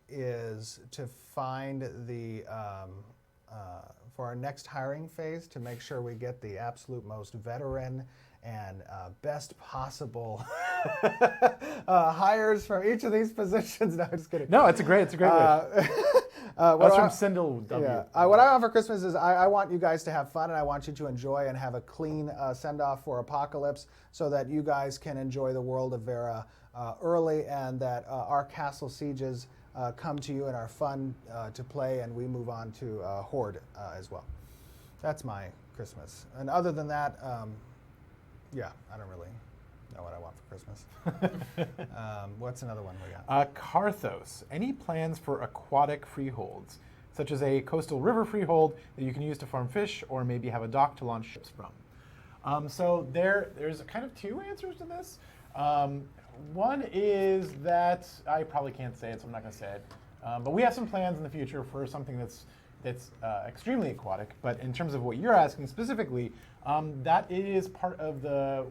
is to find the, for our next hiring phase, to make sure we get the absolute most veteran and best possible hires from each of these positions. No, I'm just kidding. No, it's a great wish. That's from Sindel W. Yeah. What I want for Christmas is I want you guys to have fun, and I want you to enjoy and have a clean send-off for Apocalypse so that you guys can enjoy the world of Vera early, and that our Castle Sieges come to you and are fun to play, and we move on to Horde as well. That's my Christmas. And other than that, yeah, I don't really know what I want for Christmas. What's another one we got? Karthos. Any plans for aquatic freeholds, such as a coastal river freehold that you can use to farm fish, or maybe have a dock to launch ships from? So there's kind of two answers to this. One is that I probably can't say it, so I'm not going to say it. But we have some plans in the future for something that's extremely aquatic. But in terms of what you're asking specifically, that is part of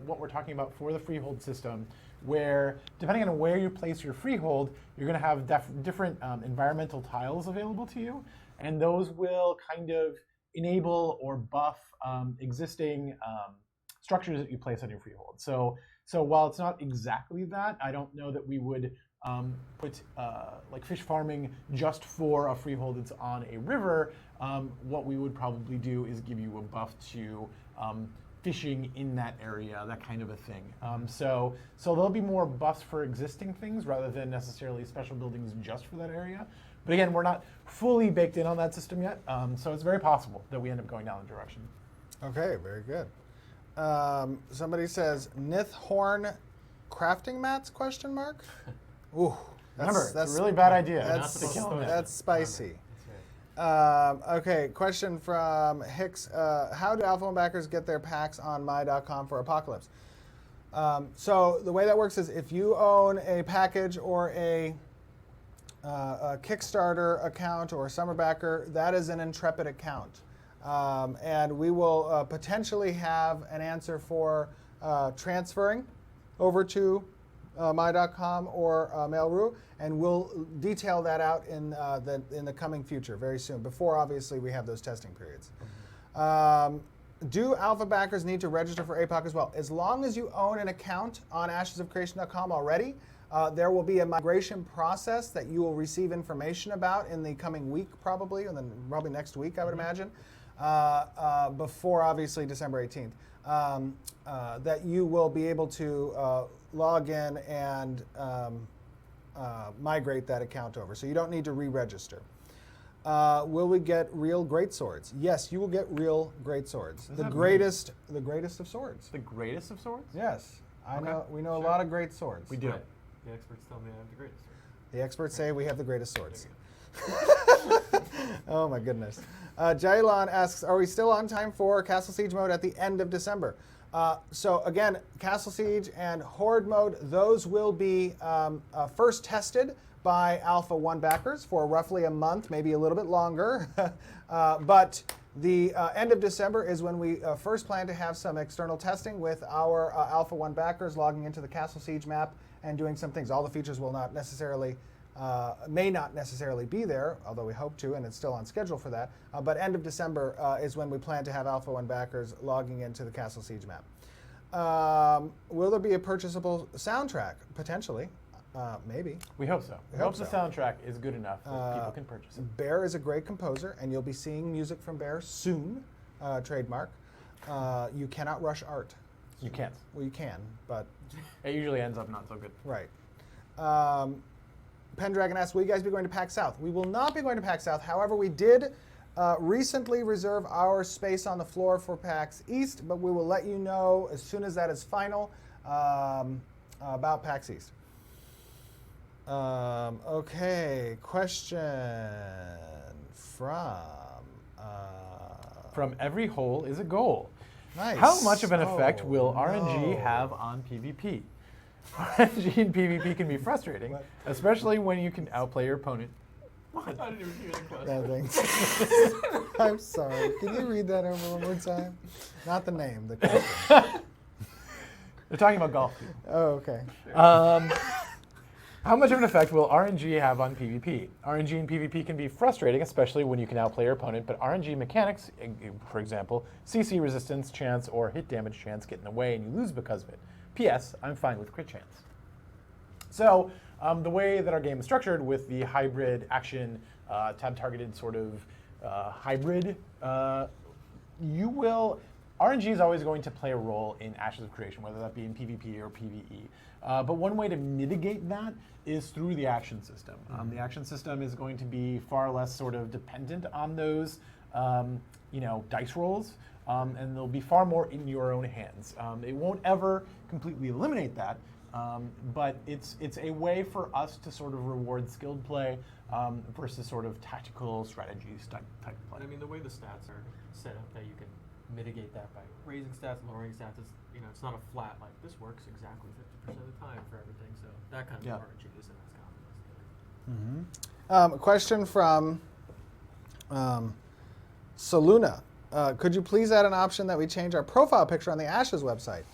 what we're talking about for the freehold system, where depending on where you place your freehold, you're going to have different environmental tiles available to you, and those will kind of enable or buff existing structures that you place on your freehold. So while it's not exactly that, I don't know that we would put like fish farming just for a freehold that's on a river. What we would probably do is give you a buff to fishing in that area, that kind of a thing. So there'll be more buffs for existing things rather than necessarily special buildings just for that area. But again, we're not fully baked in on that system yet, so it's very possible that we end up going down the direction. Okay, very good. Somebody says Nithhorn crafting mats? Question mark. Ooh, that's a really bad idea. That's spicy. Okay, question from Hicks. How do Alpha One backers get their packs on my.com for Apocalypse? So the way that works is if you own a package or a Kickstarter account or a Summer Backer, that is an Intrepid account. And we will potentially have an answer for transferring over to my.com or Mail.ru, and we'll detail that out in the coming future very soon, before obviously we have those testing periods. Do alpha backers need to register for APOC as well? As long as you own an account on ashesofcreation.com already, there will be a migration process that you will receive information about in the coming week, probably, and then probably next week, I would imagine, before obviously December 18th, that you will be able to log in and migrate that account over. So you don't need to re-register. Will we get real great swords? Yes, you will get real great swords. The greatest of swords. The greatest of swords? Yes, we know a lot of great swords. We do. Right. The experts tell me I have the greatest sword. The experts say we have the greatest swords. Oh my goodness. Jailon asks, are we still on time for Castle Siege mode at the end of December? So again, Castle Siege and Horde mode, those will be first tested by Alpha 1 backers for roughly a month, maybe a little bit longer. But the end of December is when we first plan to have some external testing with our Alpha 1 backers logging into the Castle Siege map and doing some things. All the features will not necessarily, may not necessarily be there, although we hope to, and it's still on schedule for that. But end of December is when we plan to have Alpha 1 backers logging into the Castle Siege map. Will there be a purchasable soundtrack? Potentially. Maybe. We hope so. We hope the soundtrack is good enough that people can purchase it. Bear is a great composer, and you'll be seeing music from Bear soon. Trademark. You cannot rush art. You can't. Well, you can, but it usually ends up not so good. Right. Pendragon asks, will you guys be going to PAX South? We will not be going to PAX South. However, we did recently reserve our space on the floor for PAX East, but we will let you know as soon as that is final about PAX East. Okay, question from Every Hole is a Goal. Nice. How much of an effect will RNG have on PvP? RNG in PvP can be frustrating, especially when you can outplay your opponent. What? I didn't even hear the question. I'm sorry. Can you read that over one more time? Not the name, the question. They're talking about golf. Oh, okay. How much of an effect will RNG have on PvP? RNG in PvP can be frustrating, especially when you can outplay your opponent, but RNG mechanics, for example, CC resistance chance or hit damage chance get in the way and you lose because of it. P.S. I'm fine with crit chance. So the way that our game is structured with the hybrid action, tab-targeted sort of hybrid, you will RNG is always going to play a role in Ashes of Creation, whether that be in PvP or PvE. But one way to mitigate that is through the action system. The action system is going to be far less sort of dependent on those dice rolls, and they'll be far more in your own hands. It won't ever completely eliminate that, but it's a way for us to sort of reward skilled play versus sort of tactical strategies type play. I mean, the way the stats are set up, that you can mitigate that by raising stats, lowering stats. It's not a flat like this works exactly 50% of the time for everything. So that kind of RNG isn't as common. A question from Soluna. Could you please add an option that we change our profile picture on the Ashes website?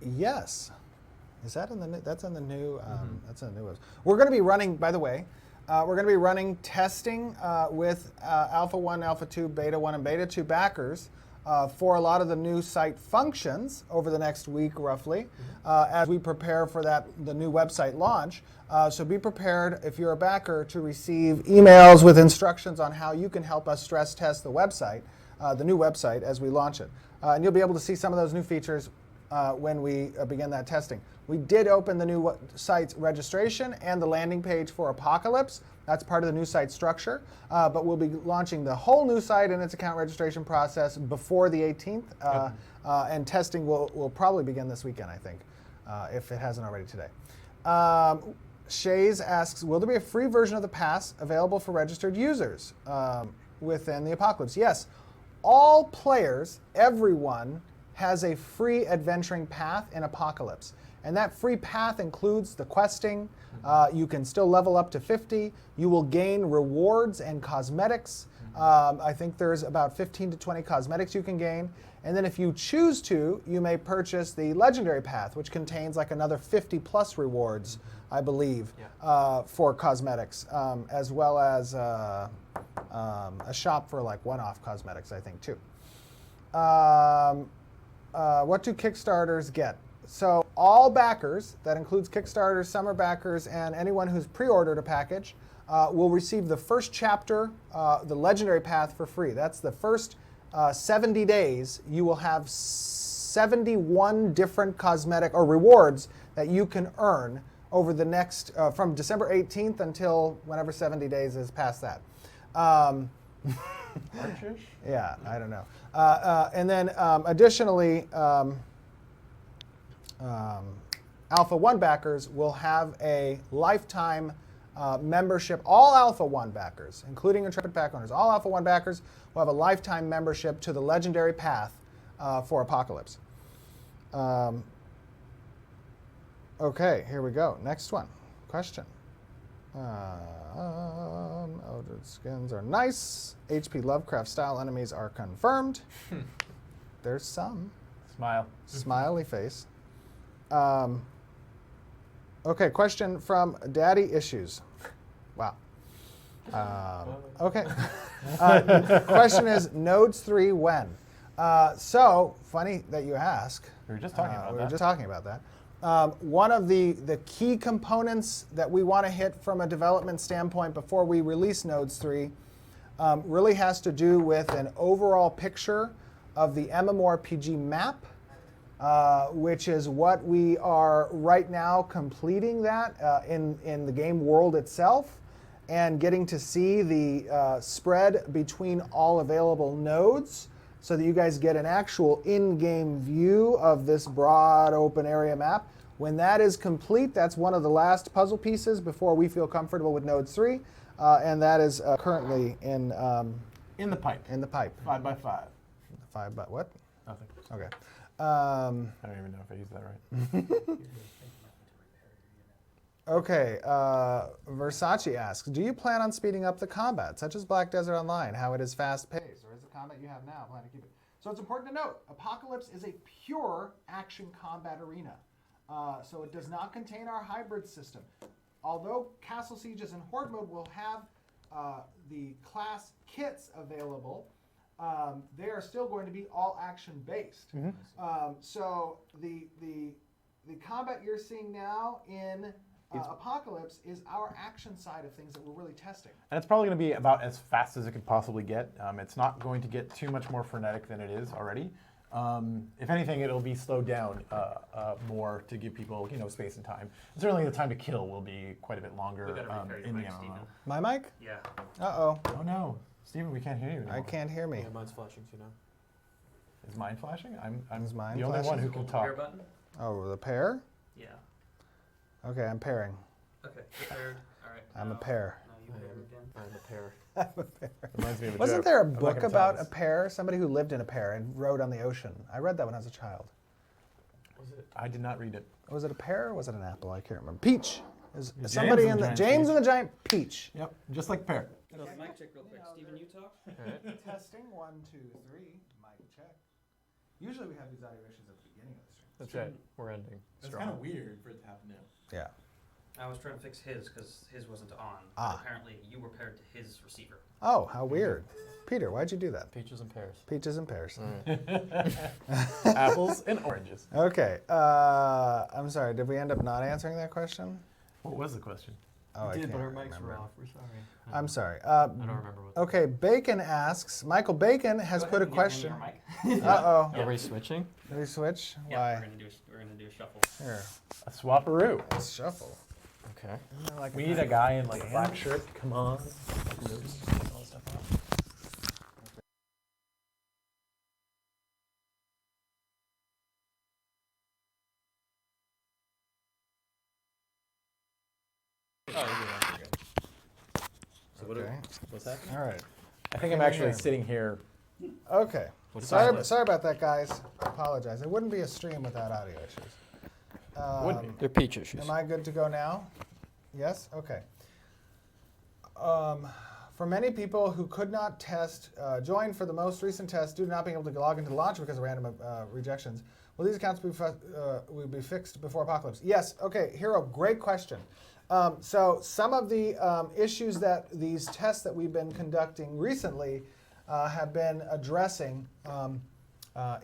Yes. Is that in the new? That's in the new. That's in the new. We're going to be running. By the way, we're going to be running testing with Alpha 1, Alpha 2, Beta 1, and Beta 2 backers for a lot of the new site functions over the next week, roughly, as we prepare for the new website launch. So be prepared, if you're a backer, to receive emails with instructions on how you can help us stress test the website, the new website, as we launch it. And you'll be able to see some of those new features when we begin that testing. We did open the new site's registration and the landing page for Apocalypse. That's part of the new site structure. But we'll be launching the whole new site and its account registration process before the 18th. And testing will probably begin this weekend, I think, if it hasn't already today. Shays asks, will there be a free version of the pass available for registered users within the Apocalypse? Yes. All players, everyone, has a free adventuring path in Apocalypse. And that free path includes the questing. You can still level up to 50. You will gain rewards and cosmetics. I think there's about 15 to 20 cosmetics you can gain. And then if you choose to, you may purchase the legendary path, which contains like another 50 plus rewards, I believe, for cosmetics, as well as a shop for like one-off cosmetics, I think, too. What do Kickstarters get? So all backers, that includes Kickstarters, summer backers, and anyone who's pre-ordered a package, will receive the first chapter, the legendary path, for free. That's the first 70 days. You will have 71 different cosmetic or rewards that you can earn over the next, from December 18th until whenever 70 days is past that. March-ish? Yeah, I don't know. And then additionally, Alpha 1 backers will have a lifetime membership. All Alpha 1 backers, including Intrepid pack owners, all Alpha 1 backers will have a lifetime membership to the legendary path for Apocalypse. Okay, here we go. Next one. Question. Eldritch skins are nice. HP Lovecraft style enemies are confirmed. There's some. Smile. Smiley face. Okay, question from Daddy Issues. Wow. Okay. Question is, Nodes 3 when? So, funny that you ask. We were just talking about that. We were just talking about that. One of the key components that we want to hit from a development standpoint before we release Nodes 3 really has to do with an overall picture of the MMORPG map, which is what we are right now completing that in the game world itself, and getting to see the spread between all available nodes, so that you guys get an actual in-game view of this broad open area map. When that is complete, that's one of the last puzzle pieces before we feel comfortable with Nodes 3, and that is currently in the pipe. In the pipe. 5x5. 5 by what? Nothing. Okay. I don't even know if I used that right. Okay, Versace asks, do you plan on speeding up the combat, such as Black Desert Online, how it is fast-paced, or is the combat you have now plan to keep it? So it's important to note, Apocalypse is a pure action combat arena. So it does not contain our hybrid system. Although Castle Sieges and Horde mode will have the class kits available, they are still going to be all action-based. So the combat you're seeing now in Apocalypse is our action side of things that we're really testing. And it's probably going to be about as fast as it could possibly get. It's not going to get too much more frenetic than it is already. If anything, it'll be slowed down more to give people, space and time. And certainly, the time to kill will be quite a bit longer We gotta repair your in the mic, MMO. Steven. My mic? Yeah. Uh-oh. Oh no, Steven, we can't hear you anymore. I can't hear me. Yeah, mine's flashing too now. Is mine flashing? I'm Is mine the only one who flashing? can Hold the pair talk. button. Oh, the pair? Yeah. Okay, I'm pairing. Okay. Prepared. All right. I'm a now- pair. Now you pair again. I'm a pair. Reminds me of a Wasn't joke. there a I'm not book gonna about tell a this. pair? Somebody who lived in a pair and rode on the ocean. I read that when I was a child. Was it? I did not read it. Was it a pear or was it an apple? I can't remember. Peach. Is James somebody and in the the Giant James Peach. and the Giant Peach. Yep, just like pear. No, mic check real quick. Steven, you talk. Testing 1, 2, 3. Mic check. Usually we have these audio issues at the beginning of the stream. That's right. We're ending. It's strong. kind of weird for it to happen now. Yeah. I was trying to fix his because his wasn't on. Ah. Apparently, you were paired to his receiver. Oh, how weird. Peter, why'd you do that? Peaches and pears. Peaches and pears. Apples and oranges. Okay. I'm sorry. Did we end up not answering that question? What was the question? Oh, I Did, but can't our mics remember. were off. We're sorry. I'm sorry. I don't remember what. Okay, Bacon asks, Michael Bacon has Go put a ahead and give him question. your mic. Uh-oh. Are we switching? Did we switch? Yeah, Why? we're gonna do a shuffle. Here, A swaparoo. let's shuffle. Okay. Isn't that like We a need a thing? guy in like a black shirt. Come on. So what Okay. what's happening? All right. I think I'm actually sitting here. Okay. What is Sorry, that? sorry about that, guys. I apologize. It wouldn't be a stream without audio issues. Wouldn't be. They're peach issues. Am I good to go now? Yes? Okay. For many people who could not join for the most recent test due to not being able to log into the launcher because of random rejections, will these accounts will be fixed before Apocalypse? Yes. Okay, Hero, great question. So some of the issues that these tests that we've been conducting recently have been addressing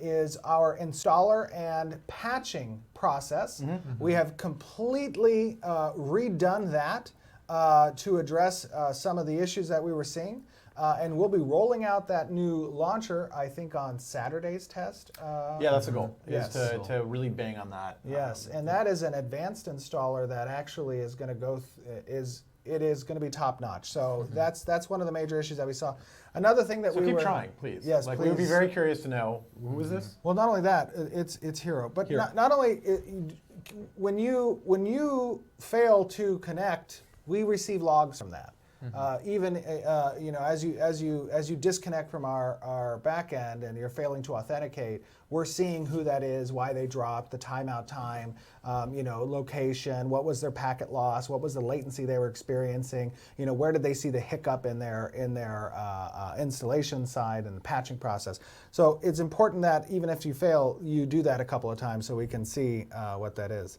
is our installer and patching process. We have completely redone that to address some of the issues that we were seeing. And we'll be rolling out that new launcher, I think, on Saturday's test. Yeah, that's the goal. Yes. Is to really bang on that. Yes, and that is an advanced installer that actually is going to go. It is going to be top notch. So that's one of the major issues that we saw. Another thing that So we keep were trying, please. Yes, like please. we would be very curious to know who is this. Well, not only that, it's Hero, but Hero. not only when you fail to connect, we receive logs from that. Even as you disconnect from our back end and you're failing to authenticate, we're seeing who that is, why they dropped, the timeout time, location, what was their packet loss, what was the latency they were experiencing, where did they see the hiccup in their installation side and the patching process. So it's important that even if you fail, you do that a couple of times so we can see what that is,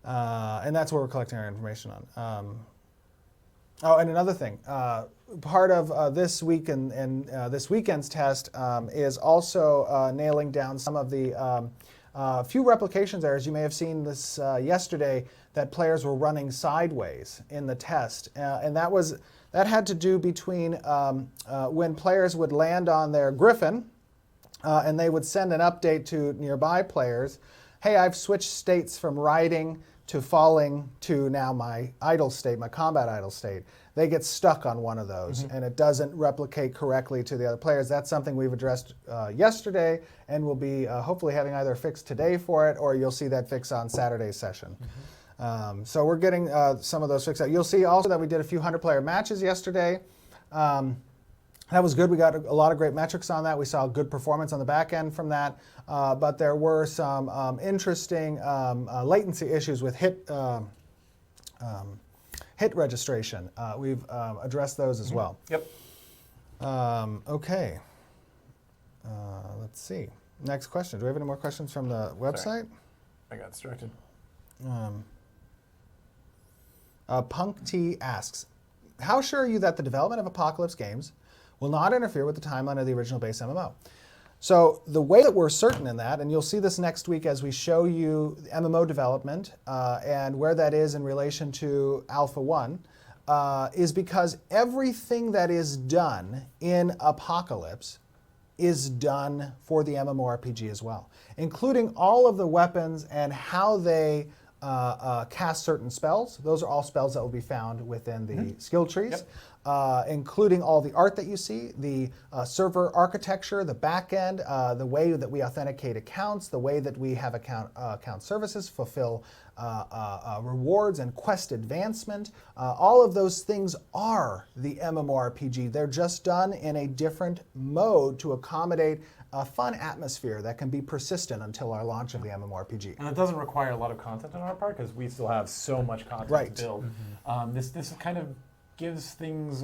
and that's what we're collecting our information on. Oh, and another thing, part of this week and this weekend's test is also nailing down some of the few replications errors. You may have seen this yesterday that players were running sideways in the test, and that had to do between when players would land on their Griffin, and they would send an update to nearby players. Hey, I've switched states from riding to falling to now my idle state, my combat idle state. They get stuck on one of those and it doesn't replicate correctly to the other players. That's something we've addressed yesterday and we'll be hopefully having either a fix today for it or you'll see that fix on Saturday's session. So we're getting some of those fixed out. You'll see also that we did a few 100-player matches yesterday. That was good. We got a lot of great metrics on that. We saw good performance on the back end from that. But there were some interesting latency issues with hit registration. We've addressed those as well. Yep. Okay. Let's see. Next question. Do we have any more questions from the website? I got distracted. Punk T asks, how sure are you that the development of Apocalypse games will not interfere with the timeline of the original base MMO? So the way that we're certain in that, and you'll see this next week as we show you MMO development and where that is in relation to Alpha 1, is because everything that is done in Apocalypse is done for the MMORPG as well, including all of the weapons and how they cast certain spells. Those are all spells that will be found within the skill trees. Including all the art that you see, the server architecture, the back end, the way that we authenticate accounts, the way that we have account services, fulfill rewards and quest advancement. All of those things are the MMORPG. They're just done in a different mode to accommodate a fun atmosphere that can be persistent until our launch of the MMORPG. And it doesn't require a lot of content on our part because we still have so much content to build. This kind of gives things,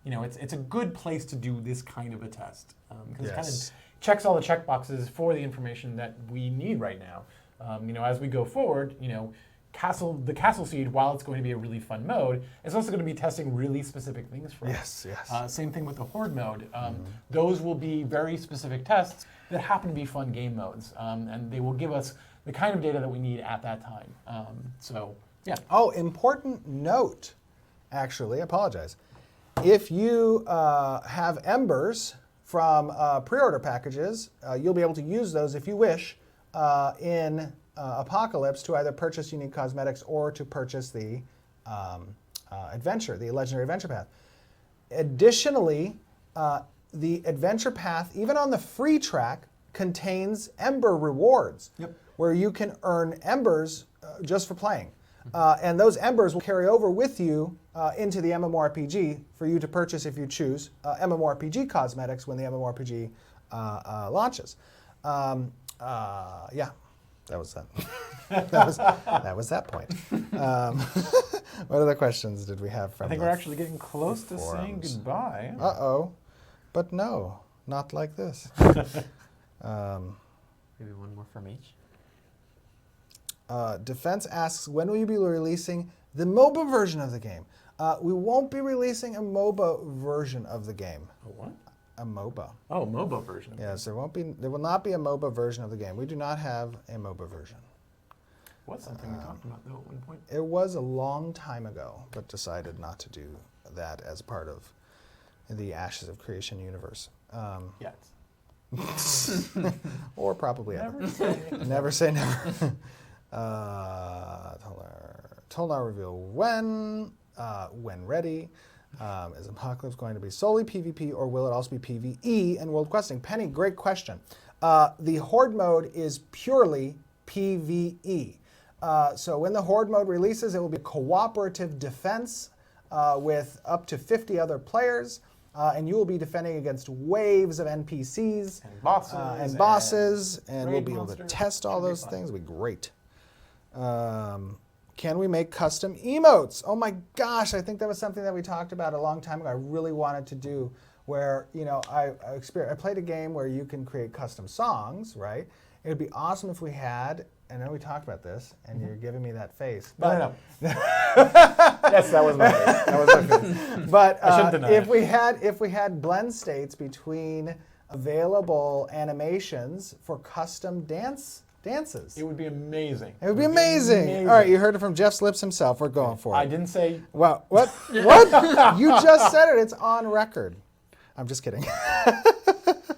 it's a good place to do this kind of a test because it kind of checks all the check boxes for the information that we need right now. As we go forward, the Castle Seed, while it's going to be a really fun mode, it's also going to be testing really specific things for us. Same thing with the Horde mode. Those will be very specific tests that happen to be fun game modes, and they will give us the kind of data that we need at that time. Oh, important note. Actually, I apologize. If you have embers from pre-order packages, you'll be able to use those if you wish in Apocalypse to either purchase unique cosmetics or to purchase the adventure, the legendary adventure path. Additionally, the adventure path, even on the free track, contains ember rewards where you can earn embers just for playing. And those embers will carry over with you into the MMORPG for you to purchase if you choose MMORPG cosmetics when the MMORPG launches. That was that. that was that point. What other questions did we have from? I think we're actually getting close to saying goodbye. But no, not like this. Maybe one more from each. Defense asks, when will you be releasing the MOBA version of the game? We won't be releasing a MOBA version of the game. A what? A MOBA. Oh, MOBA version. Yes, there will not be a MOBA version of the game. We do not have a MOBA version. What's something we talked about though at one point? It was a long time ago, but decided not to do that as part of the Ashes of Creation universe. Yet. Or probably never ever. Say. Never say never. Tolnar reveal when ready. Is Apocalypse going to be solely PvP or will it also be PvE and world questing? Penny, great question. The Horde mode is purely PvE. So when the Horde mode releases, it will be cooperative defense with up to 50 other players. And you will be defending against waves of NPCs and bosses, and we'll be able to test all those things. It'll be great. Can we make custom emotes? Oh my gosh, I think that was something that we talked about a long time ago. I really wanted to do where, I played a game where you can create custom songs, right? It would be awesome if we had, I know we talked about this, and you're giving me that face. But, no. Yes, that was my face. That was my face. But I shouldn't deny if we had blend states between available animations for custom dances. It would be amazing. It would be amazing. All right, you heard it from Jeff's lips himself. We're going for it. I didn't say. Well, what? What? You just said it. It's on record. I'm just kidding.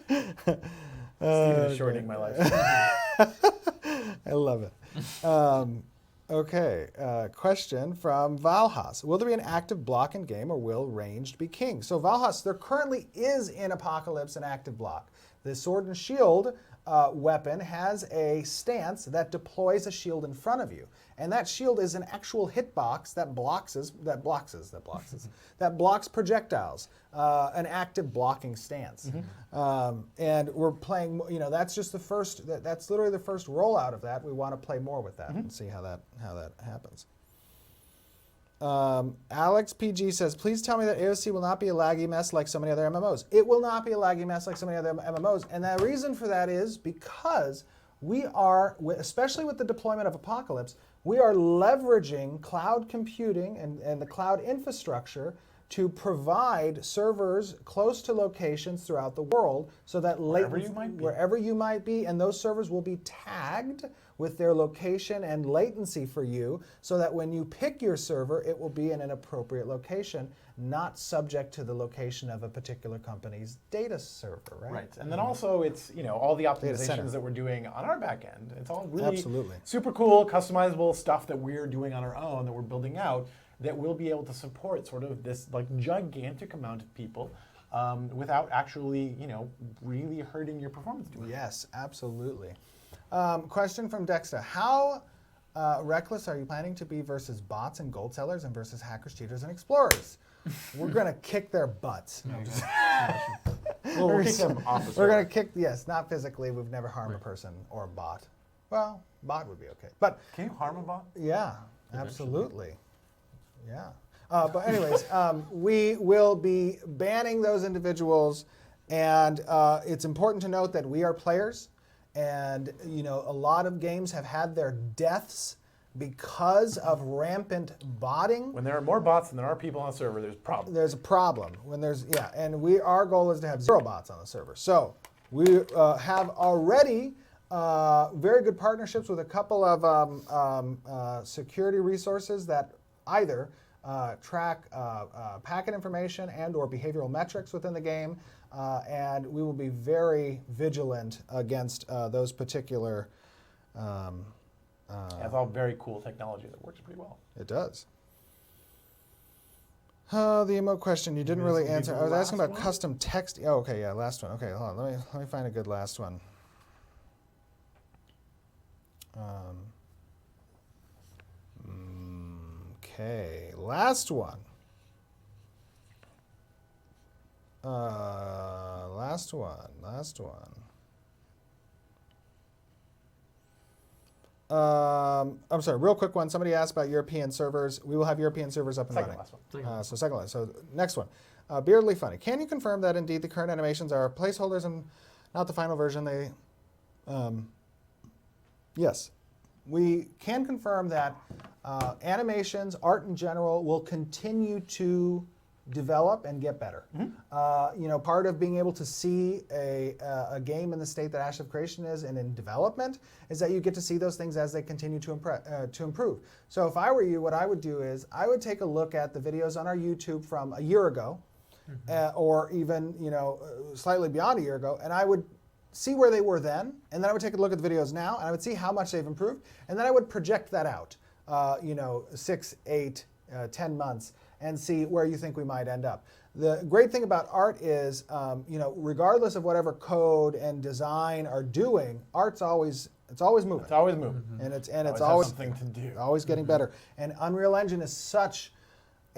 Steven is shortening my life. I love it. Okay, question from Valhas. Will there be an active block in game or will ranged be king? So Valhas, there currently is in Apocalypse an active block. The Sword and Shield weapon has a stance that deploys a shield in front of you. And that shield is an actual hitbox that blocks projectiles, an active blocking stance. And we're playing, that's just the first, that's literally the first rollout of that. We want to play more with that and see how that happens. Alex PG says, please tell me that AOC will not be a laggy mess like so many other MMOs. It will not be a laggy mess like so many other MMOs. And the reason for that is because we are, especially with the deployment of Apocalypse, we are leveraging cloud computing and the cloud infrastructure to provide servers close to locations throughout the world so that Wherever you might be. wherever you might be, and those servers will be tagged with their location and latency for you so that when you pick your server, it will be in an appropriate location, not subject to the location of a particular company's data server, right? Right, and then also it's all the center. optimizations that we're doing on our back end. It's all really Absolutely. super cool, customizable stuff that we're doing on our own, that we're building out, that will be able to support sort of this like gigantic amount of people without actually really hurting your performance doing it. Yes, absolutely. Question from Dexter. How reckless are you planning to be versus bots and gold sellers and versus hackers, cheaters, and explorers? We're going to kick their butts. Well, we'll kick them off the We're server. going to kick, yes, not physically. We've never harmed a person or a bot. Well, bot would be okay. But Can you harm a bot? yeah, absolutely. Yeah. But anyways, we will be banning those individuals, and it's important to note that we are players, and a lot of games have had their deaths because of rampant botting. When there are more bots than there are people on the server, there's a problem. There's a problem when and our goal is to have 0 bots on the server. So we have already very good partnerships with a couple of security resources that either track packet information and/or behavioral metrics within the game, and we will be very vigilant against those particular. It's all very cool technology that works pretty well. It does. The emote question you didn't really Maybe answer. the I was asking last about one? custom text. Oh, okay, yeah, last one. Okay, hold on. Let me find a good last one. Okay, last one. Last one. I'm sorry, real quick one. Somebody asked about European servers. We will have European servers up and Second running. last one. So second last. So next one. Beardly Funny. Can you confirm that indeed the current animations are placeholders and not the final version? Yes. We can confirm that animations, art in general, will continue to develop and get better. Part of being able to see a game in the state that Ash of Creation is and in development is that you get to see those things as they continue to improve. So if I were you, what I would do is I would take a look at the videos on our YouTube from a year ago, or even slightly beyond a year ago, and I would see where they were then, and then I would take a look at the videos now, and I would see how much they've improved, and then I would project that out, 6, 8, 10 months, and see where you think we might end up. The great thing about art is, regardless of whatever code and design are doing, art's always moving. It's always moving. And it's Always always has something to do. always getting better. And Unreal Engine is such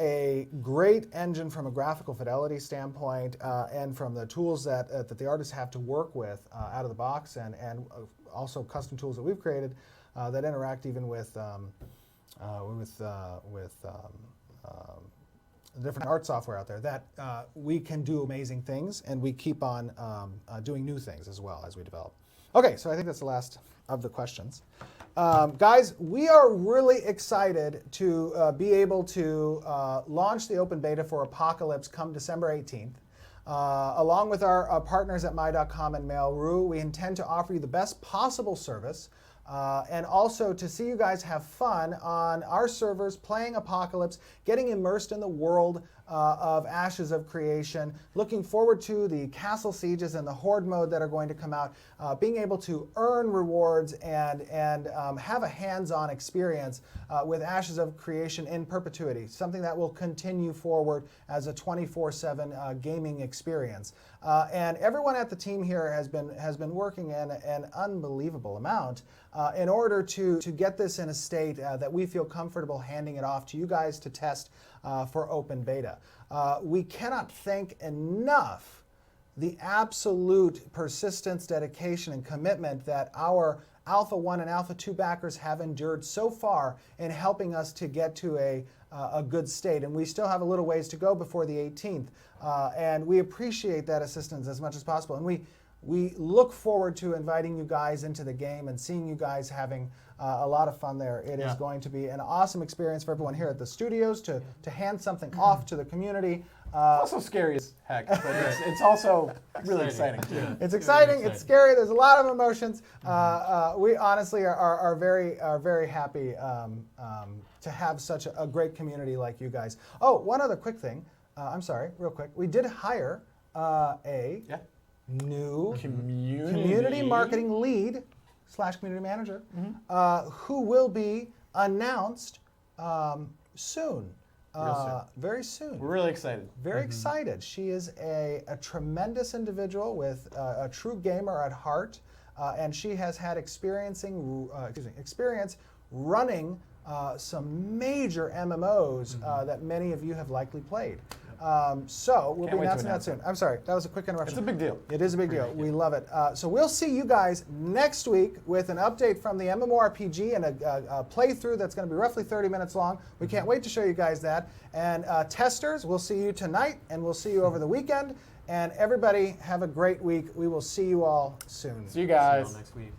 a great engine from a graphical fidelity standpoint, and from the tools that the artists have to work with out of the box, and also custom tools that we've created that interact even with different art software out there, that we can do amazing things, and we keep on doing new things as well as we develop. Okay, so I think that's the last of the questions. Guys, we are really excited to be able to launch the open beta for Apocalypse come December 18th. Along with our partners at My.com and Mail.ru, we intend to offer you the best possible service, and also to see you guys have fun on our servers, playing Apocalypse, getting immersed in the world of Ashes of Creation, looking forward to the castle sieges and the horde mode that are going to come out, being able to earn rewards and have a hands-on experience with Ashes of Creation in perpetuity, something that will continue forward as a 24/7 gaming experience. And everyone at the team here has been working an unbelievable amount in order to get this in a state that we feel comfortable handing it off to you guys to test for open beta. We cannot thank enough the absolute persistence, dedication, and commitment that our Alpha 1 and Alpha 2 backers have endured so far in helping us to get to a good state. And we still have a little ways to go before the 18th. And we appreciate that assistance as much as possible. And we look forward to inviting you guys into the game and seeing you guys having a lot of fun there. It is going to be an awesome experience for everyone here at the studios to hand something off to the community. It's also scary as heck, but it's also really exciting too. Yeah. It's exciting. It's scary. There's a lot of emotions. We honestly are very happy to have such a great community like you guys. Oh, one other quick thing. I'm sorry, real quick. We did hire a new community marketing lead / community manager who will be announced soon. Very soon. We're really excited. Very excited. She is a tremendous individual with a true gamer at heart, and she has had experience running some major MMOs that many of you have likely played. So we'll be announcing that soon. I'm sorry, that was a quick interruption. It's a big deal. It is a big deal. We love it. So we'll see you guys next week with an update from the MMORPG and a playthrough that's going to be roughly 30 minutes long. We can't wait to show you guys that. And testers, we'll see you tonight, and we'll see you over the weekend. And everybody, have a great week. We will see you all soon. See you guys. See you all next week.